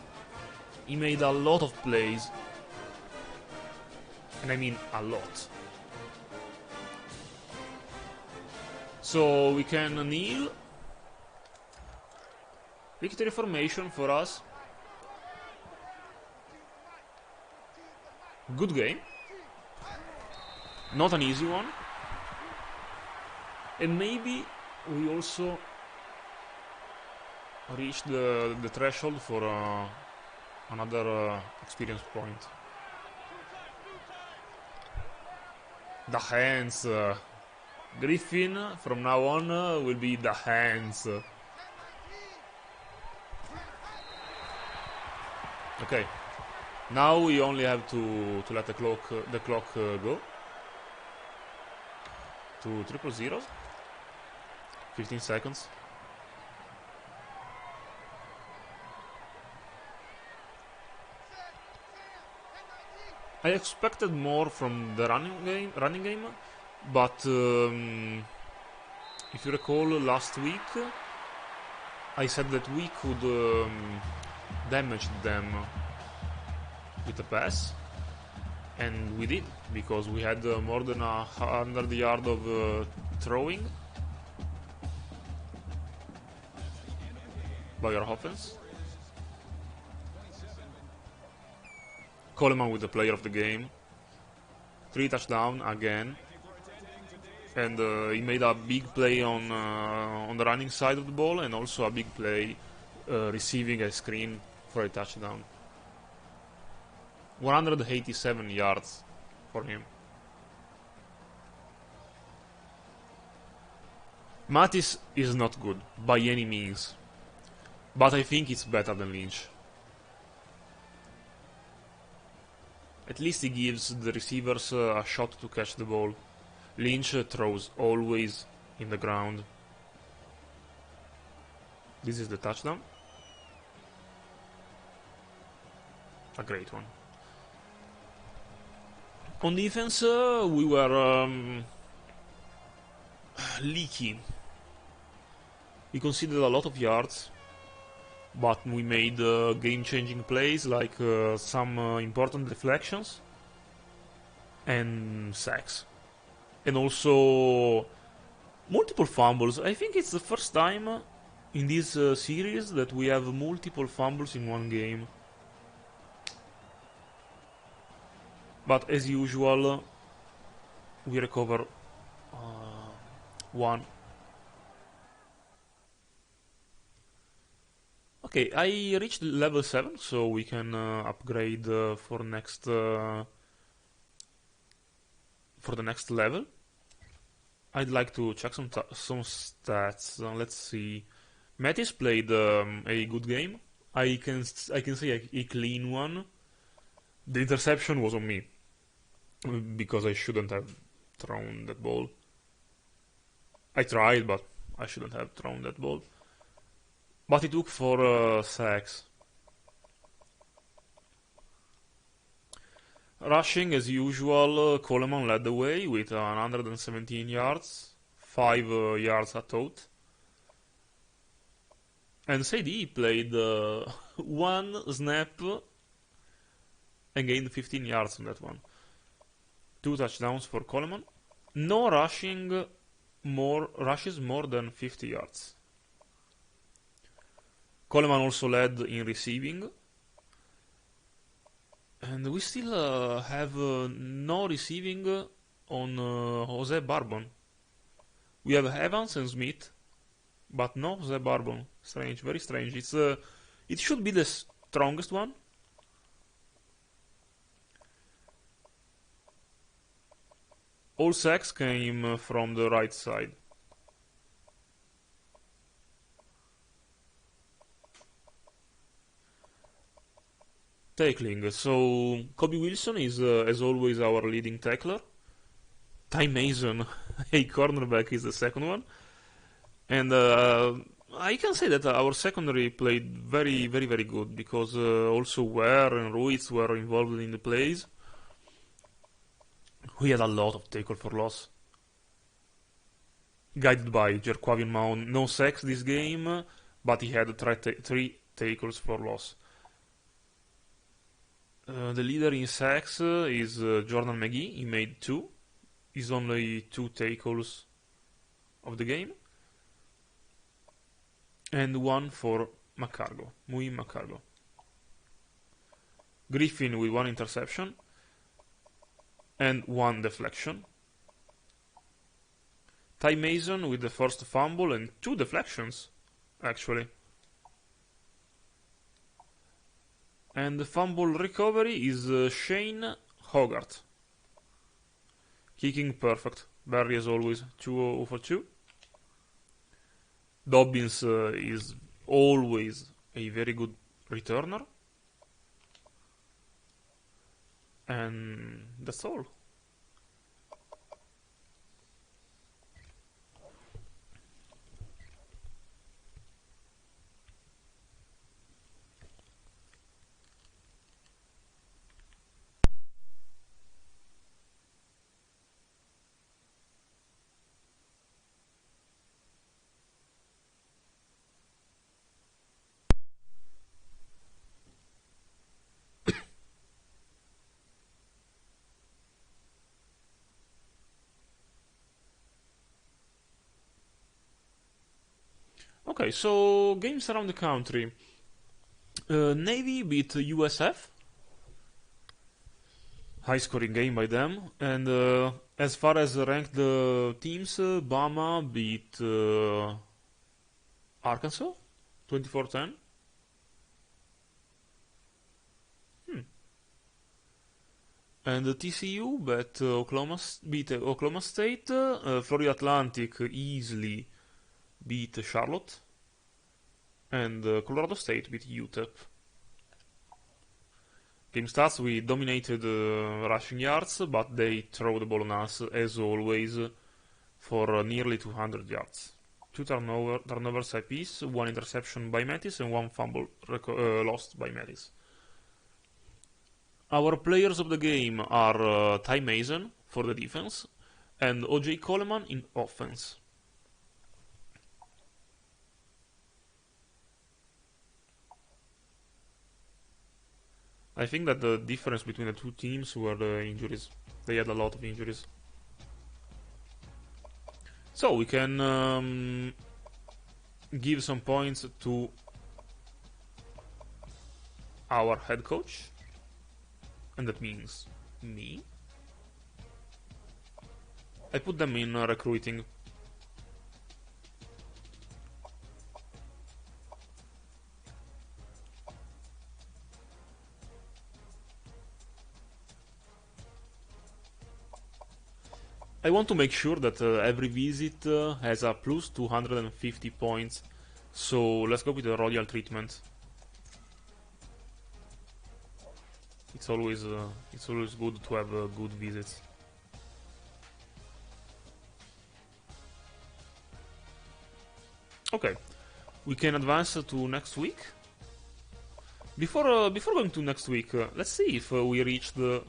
He made a lot of plays. And I mean a lot. So we can kneel. Victory formation for us. Good game. Not an easy one. And maybe we also reached the threshold for another experience point. The hands. Griffin from now on will be the hands. Okay. Now we only have to let the clock go to triple zeros. 15 seconds. I expected more from the running game, but if you recall last week, I said that we could damage them with a pass, and we did, because we had more than 100 yards of throwing by our offense. Coleman with the player of the game. 3 touchdowns again. And he made a big play on the running side of the ball, and also a big play receiving a screen for a touchdown. 187 yards for him. Mattis is not good by any means, but I think it's better than Lynch. At least he gives the receivers a shot to catch the ball. Lynch throws always in the ground. This is the touchdown. A great one. On defense, we were leaky. We conceded a lot of yards, but we made game-changing plays like some important deflections and sacks. And also multiple fumbles. I think it's the first time in this series that we have multiple fumbles in one game. But as usual, we recover one. Okay, I reached level 7, so we can upgrade for the next level. I'd like to check some stats. Let's see. Mattis played a good game. I can say a clean one. The interception was on me, because I shouldn't have thrown that ball. I tried, but I shouldn't have thrown that ball. But he took 4 sacks. Rushing, as usual, Coleman led the way with 117 yards, 5 yards a tote. And Sadie played 1 snap and gained 15 yards on that one. 2 touchdowns for Coleman. No rushes more than 50 yards. Coleman also led in receiving. And we still have no receiving on Jose Barbon. We have Evans and Smith, but no Jose Barbon. Strange, very strange. It should be the strongest one. All sacks came from the right side. Tackling. So Kobe Wilson is, as always, our leading tackler. Ty Mason, a cornerback, is the second one. And I can say that our secondary played very, very, very good, because also Ware and Ruiz were involved in the plays. We had a lot of tackle for loss. Guided by Jerquavian Mound. No sacks this game, but he had 3 tackles for loss. The leader in sacks is Jordan McGee. He made 2. He's only 2 tackles of the game. And 1 for McCargo, Muhim McCargo. Griffin with 1 interception and 1 deflection. Ty Mason with the first fumble and 2 deflections, actually. And the fumble recovery is Shane Hogarth. Kicking perfect. Barry as always, 2 for 2. Dobbins is always a very good returner. And that's all. Okay, so games around the country. Navy beat USF. High scoring game by them. And as far as ranked teams, Bama beat Arkansas 24-10. And TCU beat Oklahoma State. Florida Atlantic easily beat Charlotte. And Colorado State beat UTEP. Game stats, we dominated rushing yards, but they throw the ball on us, as always, for nearly 200 yards. 2 turnovers apiece, 1 interception by Mattis, and 1 fumble lost by Mattis. Our players of the game are Ty Mason for the defense, and O.J. Coleman in offense. I think that the difference between the two teams were the injuries. They had a lot of injuries. So we can give some points to our head coach, and that means me. I put them in recruiting. I want to make sure that every visit has a plus 250 points, so let's go with the royal treatment. It's always good to have good visits. Okay, we can advance to next week. Before going to next week, let's see if we reach the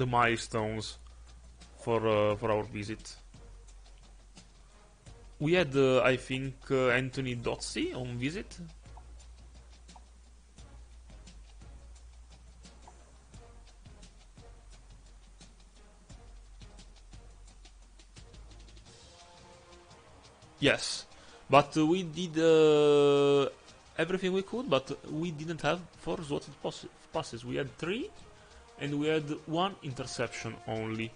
milestones for our visit. We had, I think, Anthony Dotzi on visit. Yes, but we did everything we could, but we didn't have 4 slotted passes. We had 3, and we had 1 interception only.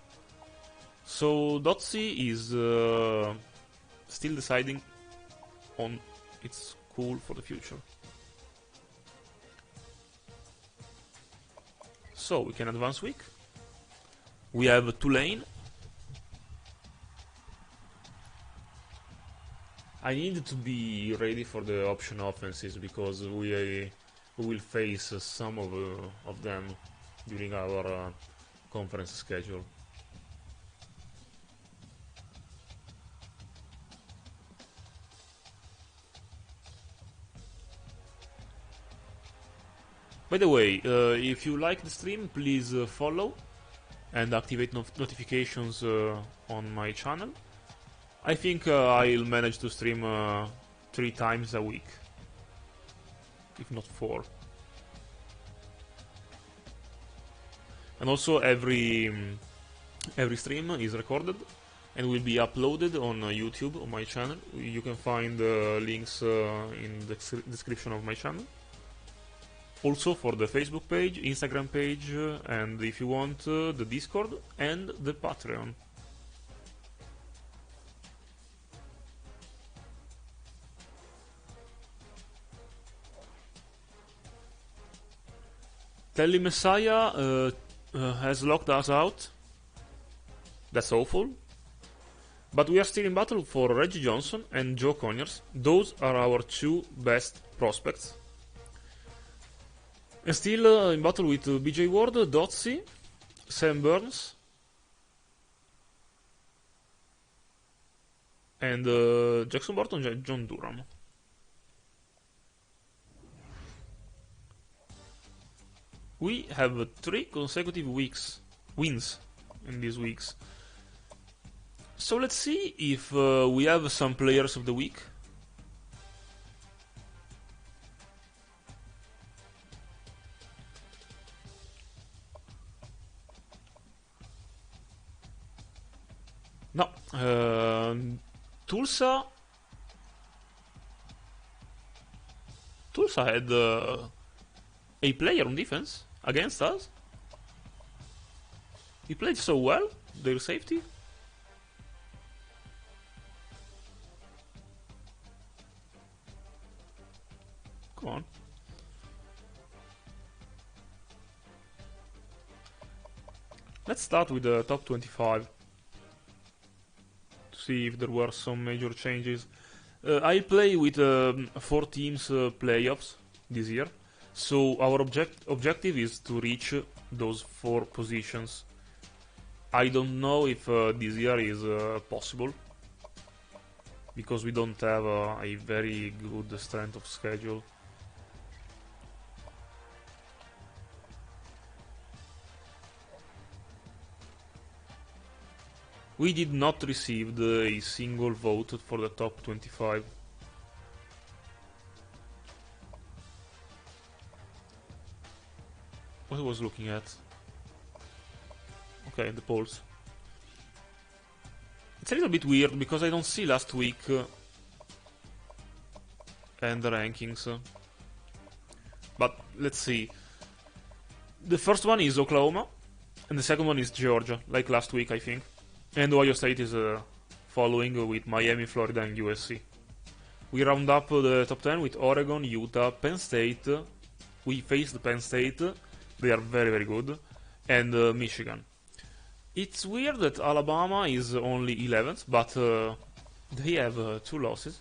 So Dotzi is still deciding on its school for the future. So we can advance week. We have Tulane. I need to be ready for the option offenses because we will face some of them during our conference schedule. By the way, if you like the stream, please follow and activate notifications on my channel. I think I'll manage to stream 3 times a week, if not 4. And also every stream is recorded and will be uploaded on YouTube on my channel. You can find links in the description of my channel. Also for the Facebook page, Instagram page, and if you want, the Discord and the Patreon. Telly Messiah has locked us out. That's awful. But we are still in battle for Reggie Johnson and Joe Conyers. Those are our two best prospects. And still in battle with BJ Ward, Dotsy, Sam Burns, and Jackson Burton and John Durham. We have 3 consecutive wins in these weeks. So let's see if we have some players of the week. No, Tulsa had a player on defense against us. He played so well, their safety. Come on. Let's start with the top 25 to see if there were some major changes. I play with 4 teams playoffs this year, so our objective is to reach those 4 positions. I don't know if this year is possible, because we don't have a very good strength of schedule. We did not receive a single vote for the top 25. What I was looking at? Okay, the polls. It's a little bit weird because I don't see last week and the rankings. But let's see. The first one is Oklahoma, and the second one is Georgia, like last week, I think. And Ohio State is following with Miami, Florida, and USC. We round up the top 10 with Oregon, Utah, Penn State. We faced Penn State. They are very, very good. And Michigan. It's weird that Alabama is only 11th, but they have 2 losses.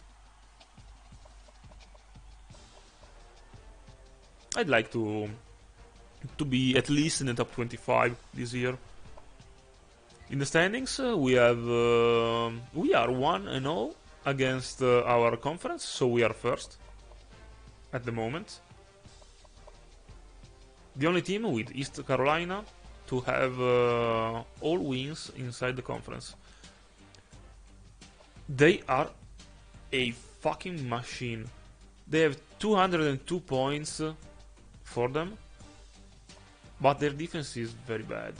I'd like to be at least in the top 25 this year. In the standings, we are 1-0 against our conference, so we are first at the moment. The only team with East Carolina to have all wins inside the conference. They are a fucking machine. They have 202 points for them, but their defense is very bad.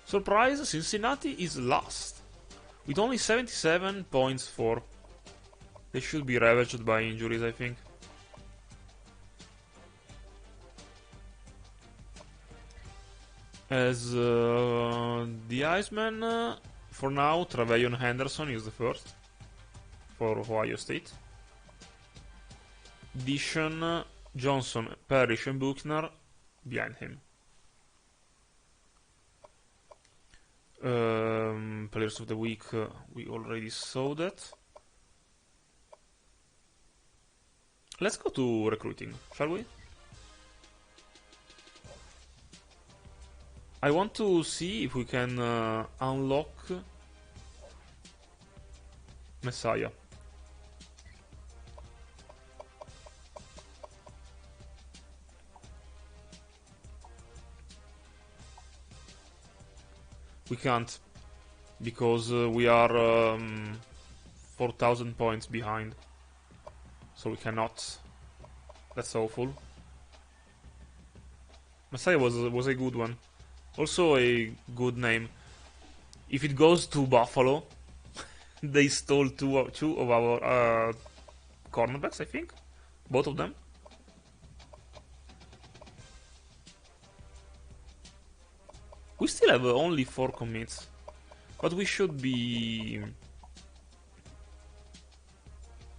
Surprise, Cincinnati is last, with only 77 points for. They should be ravaged by injuries, I think. As the Iceman, for now, Trevelyan Henderson is the first for Ohio State. Dishon, Johnson, Parrish, and Buchner behind him. Players of the week, we already saw that. Let's go to recruiting, shall we? I want to see if we can unlock Messiah. We can't, because we are 4,000 points behind. So we cannot. That's awful. Messiah was a good one. Also a good name. If it goes to Buffalo, They stole two of our cornerbacks, I think. Both of them. We still have only 4 commits. But we should be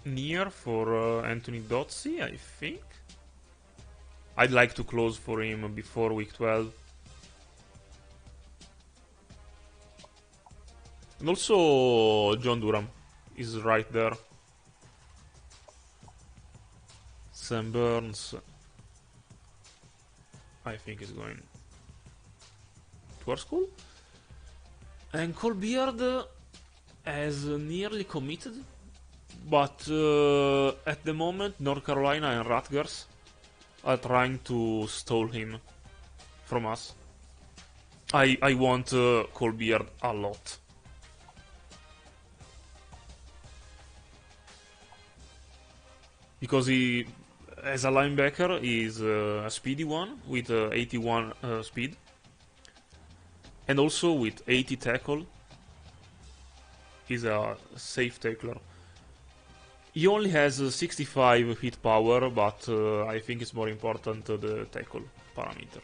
near for Anthony Dotzi, I think. I'd like to close for him before week 12. And also John Durham is right there. Sam Burns, I think, is going to our school. And Cole Beard has nearly committed, but at the moment North Carolina and Rutgers are trying to stall him from us. I want Cole Beard a lot. Because he, as a linebacker, is a speedy one with 81 speed. And also with 80 tackle. He's a safe tackler. He only has 65 hit power, but I think it's more important the tackle parameter.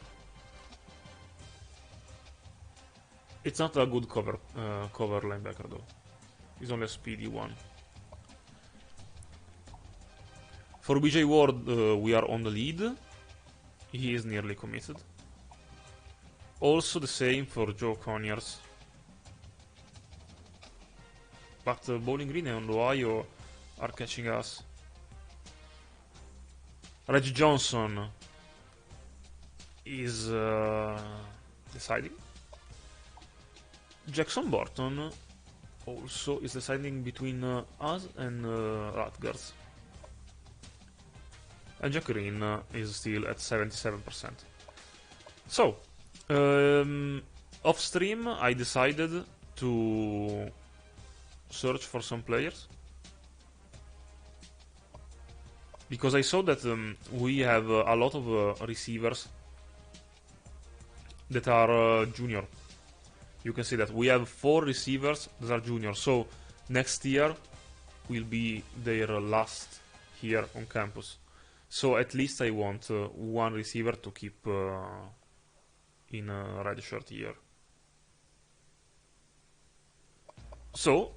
It's not a good cover linebacker though. He's only a speedy one. For BJ Ward, we are on the lead. He is nearly committed. Also the same for Joe Conyers. But Bowling Green and Ohio are catching us. Reggie Johnson is deciding. Jackson Burton also is deciding between us and Rutgers. And Jack Green is still at 77%. So, off stream I decided to search for some players. Because I saw that we have a lot of receivers that are junior. You can see that we have 4 receivers that are junior. So next year will be their last year on campus. So at least I want 1 receiver to keep in a redshirt year. So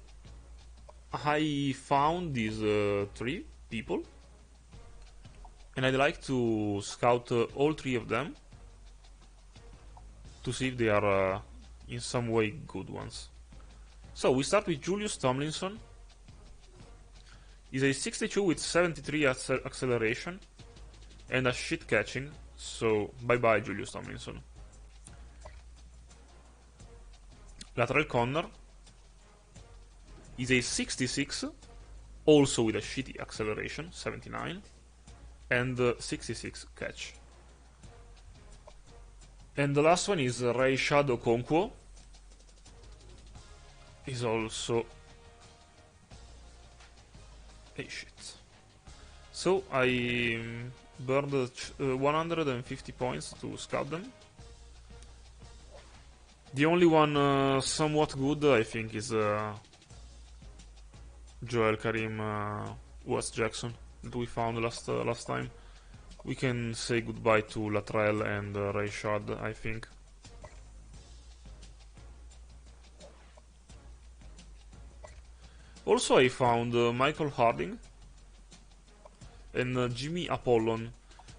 I found these 3 people. And I'd like to scout all 3 of them to see if they are in some way good ones. So we start with Julius Tomlinson. He's a 62 with 73 acceleration and a shit catching. So bye bye Julius Tomlinson. Lateral corner. He's a 66, also with a shitty acceleration, 79. And 66 catch. And the last one is Rayshad Okonkwo. He's also a shit. So I burned 150 points to scout them. The only one somewhat good, I think, is Joel Karim West Jackson that we found last time. We can say goodbye to Latrell and Rayshad, I think. Also, I found Michael Harding and Jimmy Apollon.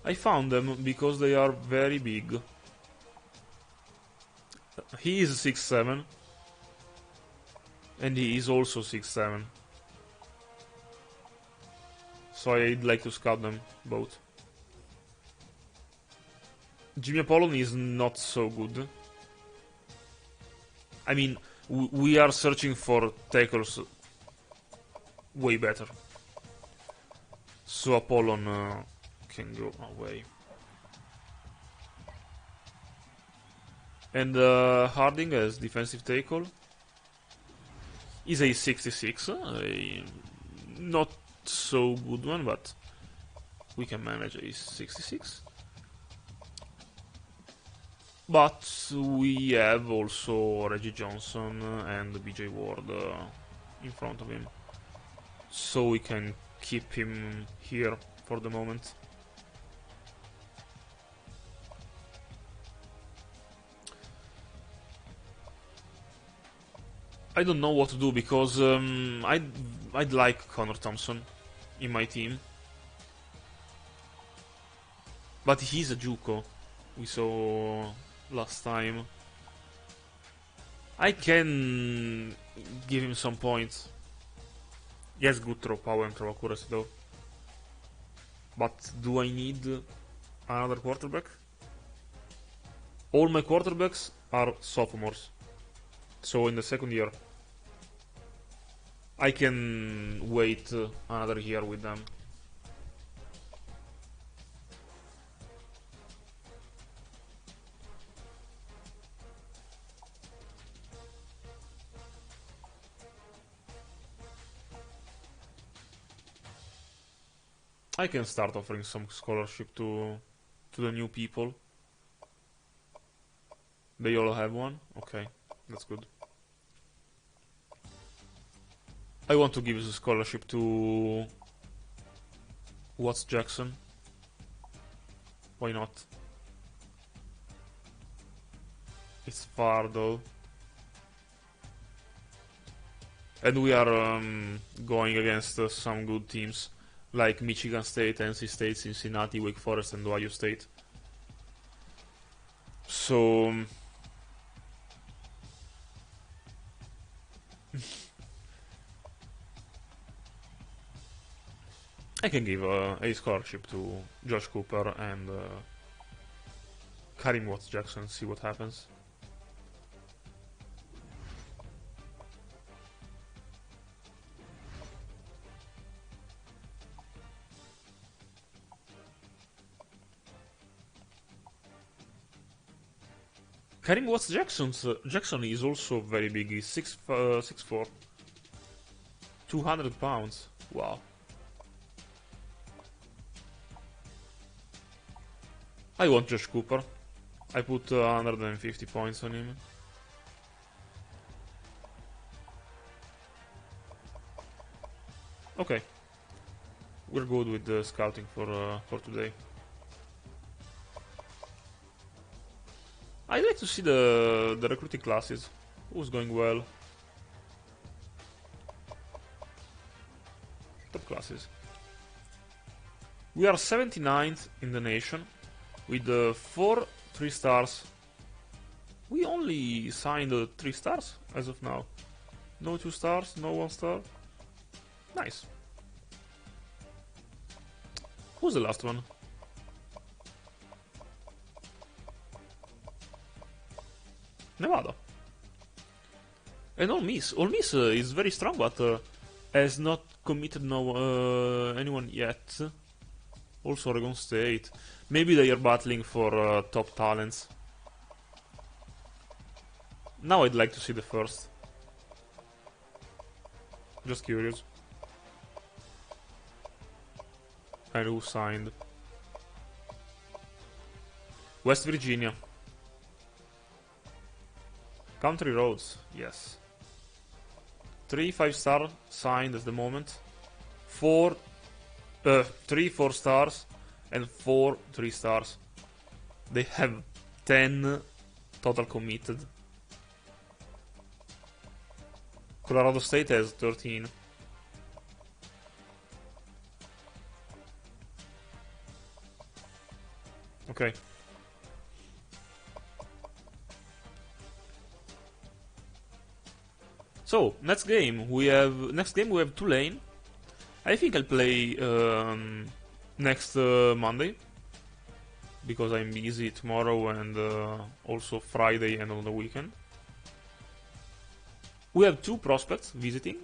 I found them because they are very big. He is 6'7", and he is also 6'7". So I'd like to scout them both. Jimmy Apollon is not so good. I mean, we are searching for tackles way better. So Apollon can go away. And Harding as defensive tackle. He's a 66, not so good one, but we can manage a 66. But we have also Reggie Johnson and BJ Ward in front of him, so we can keep him here for the moment. I don't know what to do because I'd like Connor Thompson in my team, but he's a Juco. We saw last time. I can give him some points. He has good throw power and throw accuracy though. But do I need another quarterback? All my quarterbacks are sophomores. So in the second year, I can wait another year with them. I can start offering some scholarship to the new people. They all have one? Okay, that's good. I want to give the scholarship to Watts Jackson. Why not? It's far though. And we are going against some good teams like Michigan State, NC State, Cincinnati, Wake Forest, and Ohio State. So I can give a scholarship to Josh Cooper and Karim Watts Jackson, see what happens. Karim Watts Jackson is also very big. He's 6'4", 200 pounds. Wow. I want Josh Cooper. I put 150 points on him. Okay. We're good with the scouting for today. I'd like to see the recruiting classes. Who's going well? Top classes. We are 79th in the nation with 4 3 stars. We only signed 3 stars as of now. No 2 stars, no 1 star. Nice. Who's the last one? Nevada. And Ole Miss. Ole Miss is very strong, but has not committed anyone yet. Also Oregon State. Maybe they are battling for top talents. Now I'd like to see the first. Just curious. And who signed? West Virginia. Country Roads, yes. 3 5-star signed at the moment. 3 4 stars and 4 3 stars. They have 10 total committed. Colorado State has 13. Okay. So next game we have Tulane. I think I'll play next Monday because I'm busy tomorrow and also Friday and on the weekend. We have 2 prospects visiting,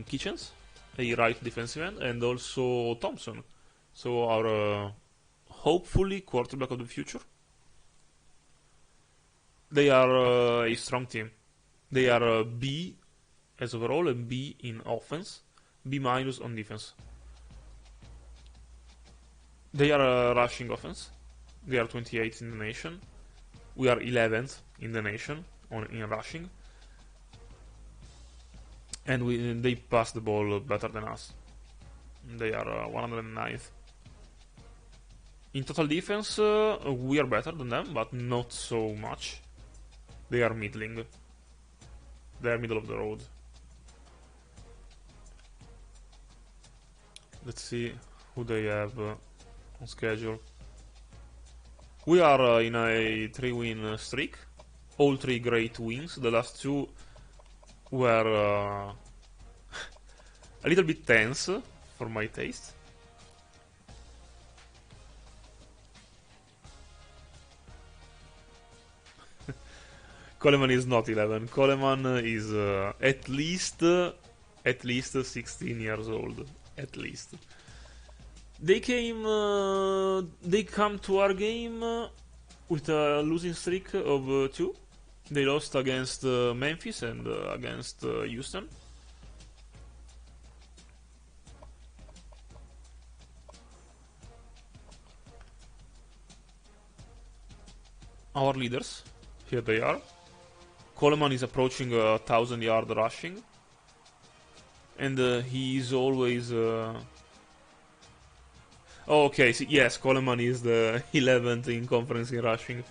Kitchens, a right defensive end, and also Thompson. So our hopefully quarterback of the future. They are a strong team. They are B as overall and B in offense, B- on defense. They are a rushing offense. They are 28th in the nation. We are 11th in the nation in rushing. and they pass the ball better than us. They are 109th. In total defense, we are better than them, but not so much. They are middling. They are middle of the road. Let's see who they have on schedule. We are in a 3-win streak. All 3 great wins. The last 2 were a little bit tense for my taste. Coleman is not 11. Coleman is at least 16 years old. At least. They come to our game with a losing streak of 2. They lost against Memphis and against Houston. Our leaders, here they are. Coleman is approaching 1,000-yard rushing, and he is always. Oh, okay, so yes, Coleman is the 11th in conference in rushing.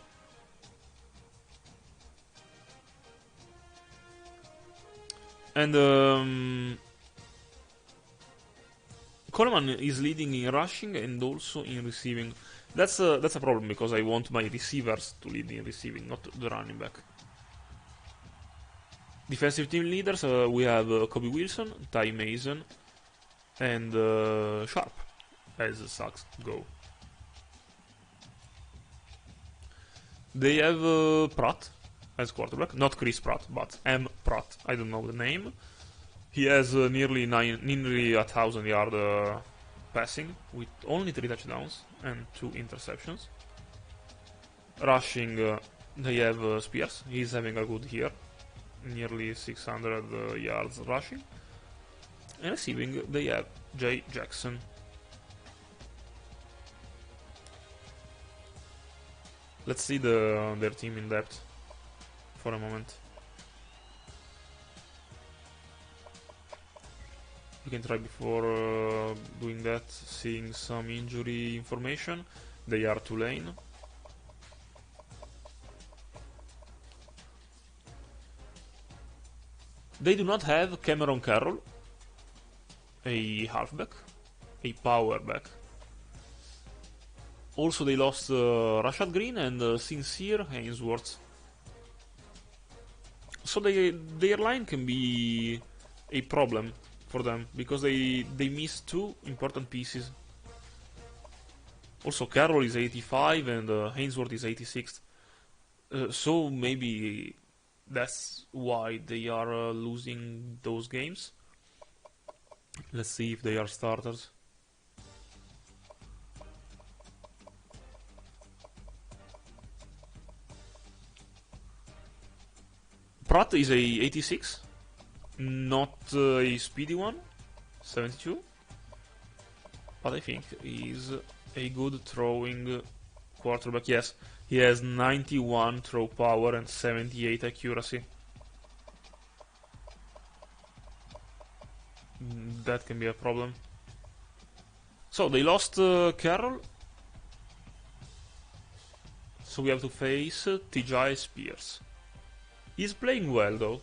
And Coleman is leading in rushing and also in receiving. That's a problem because I want my receivers to lead in receiving, not the running back. Defensive team leaders, we have Kobe Wilson, Ty Mason, and Sharp, as sacks go. They have Pratt as quarterback, not Chris Pratt, but M. Pratt. I don't know the name. He has nearly 1,000-yard passing with only 3 touchdowns and 2 interceptions. Rushing, they have Spears. He's having a good year, nearly 600 yards rushing. And receiving, they have Jay Jackson. Let's see their team in depth for a moment. You can try before doing that, seeing some injury information. They are Tulane. They do not have Cameron Carroll, a halfback, a power back. Also, they lost Rashad Green and Sincere Ainsworth. So their line can be a problem for them because they miss 2 important pieces. Also, Carroll is 85 and Ainsworth is 86. So maybe that's why they are losing those games. Let's see if they are starters. Pratt is a 86, not a speedy one, 72, but I think he's a good throwing quarterback. Yes, he has 91 throw power and 78 accuracy. That can be a problem. So they lost Carroll, so we have to face T.J. Spears. He's playing well though,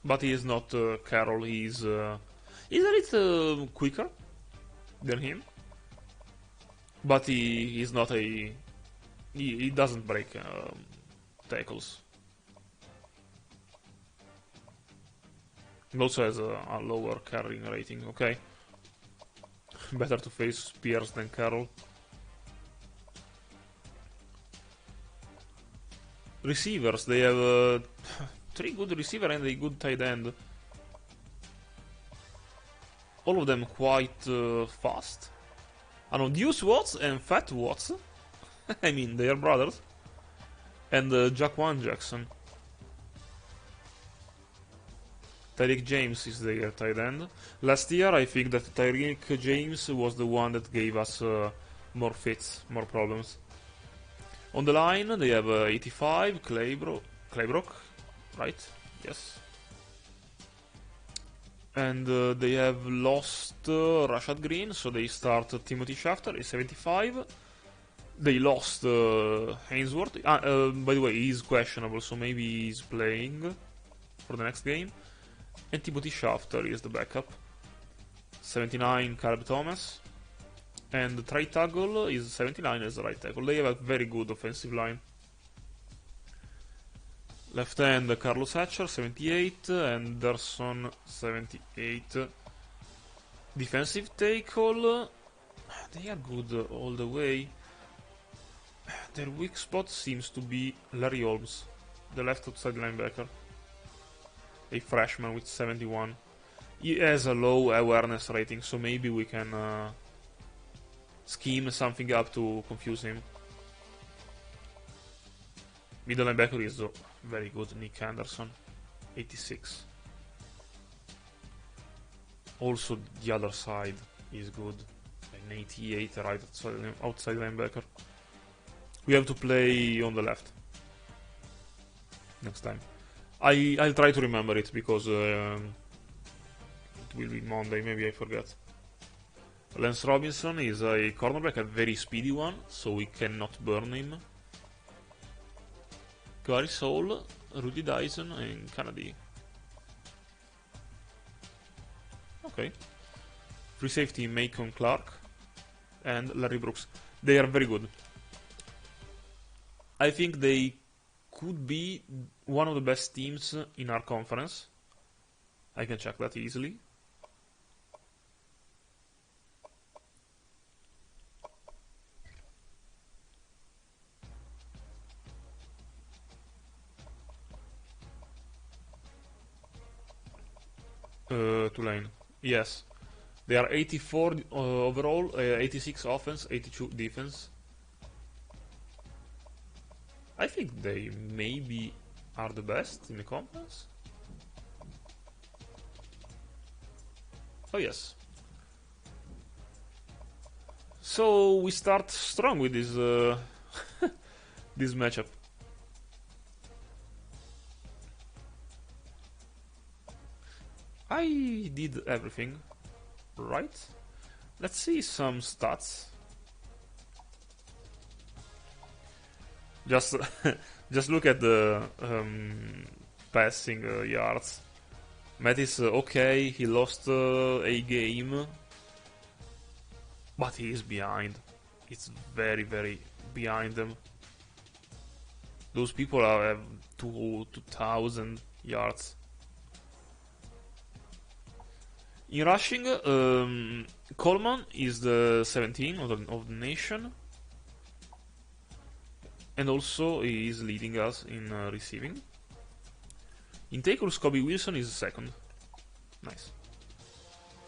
but he is not Carroll. He's a little quicker than him, but he is not a. He doesn't break tackles. He also has a lower carrying rating. Okay, better to face Spears than Carroll. Receivers, they have 3 good receivers and a good tight end. All of them quite fast. I know Deuce Watts and Fat Watts. I mean, they are brothers. And Jaquan Jackson. Tyreek James is their tight end. Last year, I think that Tyreek James was the one that gave us more fits, more problems. On the line, they have 85, Claybrook, right? Yes. And they have lost Rashad Green, so they start Timothy Shafter, is 75. They lost Hainsworth. By the way, he's questionable, so maybe he's playing for the next game. And Timothy Shafter is the backup. 79, Caleb Thomas. And Trey Tuggle is 79 as the right tackle. They have a very good offensive line. Left hand, Carlos Hatcher, 78. Anderson, 78. Defensive tackle. They are good all the way. Their weak spot seems to be Larry Holmes, the left outside linebacker. A freshman with 71. He has a low awareness rating, so maybe we can scheme something up to confuse him. Middle linebacker is very good, Nick Anderson, 86. Also the other side is good, an 88 right outside linebacker. We have to play on the left next time. I'll try to remember it because it will be Monday, maybe I forget. Lance Robinson is a cornerback, a very speedy one, so we cannot burn him. Gary Soul, Rudy Dyson, and Kennedy. Okay. Free safety, Macon Clark, and Larry Brooks. They are very good. I think they could be one of the best teams in our conference. I can check that easily. Tulane. Yes. They are 84 overall, 86 offense, 82 defense. I think they maybe are the best in the conference. Oh yes. So we start strong with this this matchup. I did everything right. Let's see some stats. Just look at the passing yards. Matt is okay. He lost a game, but he is behind. It's very behind them. Those people have 2,000 yards. In rushing, Coleman is the 17 of the nation. And also he is leading us in receiving. In tackles, Kobe Wilson is second. Nice.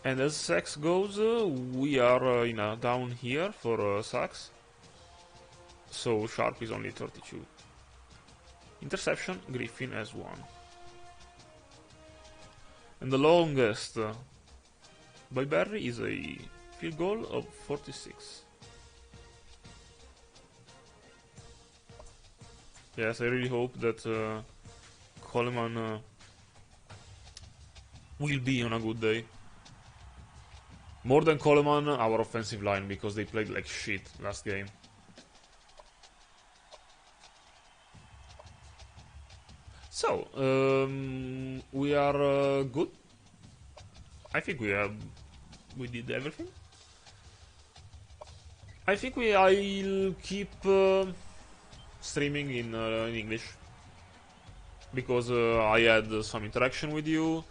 And as sacks goes, we are down here for sacks. So Sharp is only 32. Interception, Griffin has 1. And the longest by Barry is a field goal of 46. Yes, I really hope that Coleman will be on a good day. More than Coleman, our offensive line, because they played like shit last game. So, we are good. I think we did everything. I think I'll keep streaming in English because I had some interaction with you.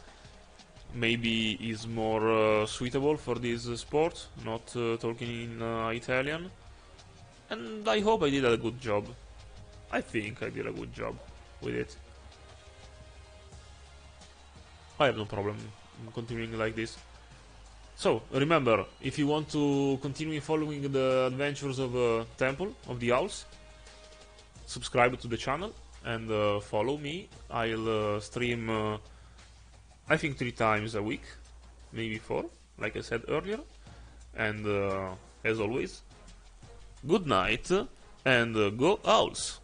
Maybe is more suitable for this sport, not talking in Italian. And I hope I did a good job. I think I did a good job with it. I have no problem continuing like this. So, remember, if you want to continue following the adventures of Temple of the Owls, subscribe to the channel and follow me. I'll stream, I think 3 times a week, maybe 4, like I said earlier. And as always, good night and go Owls!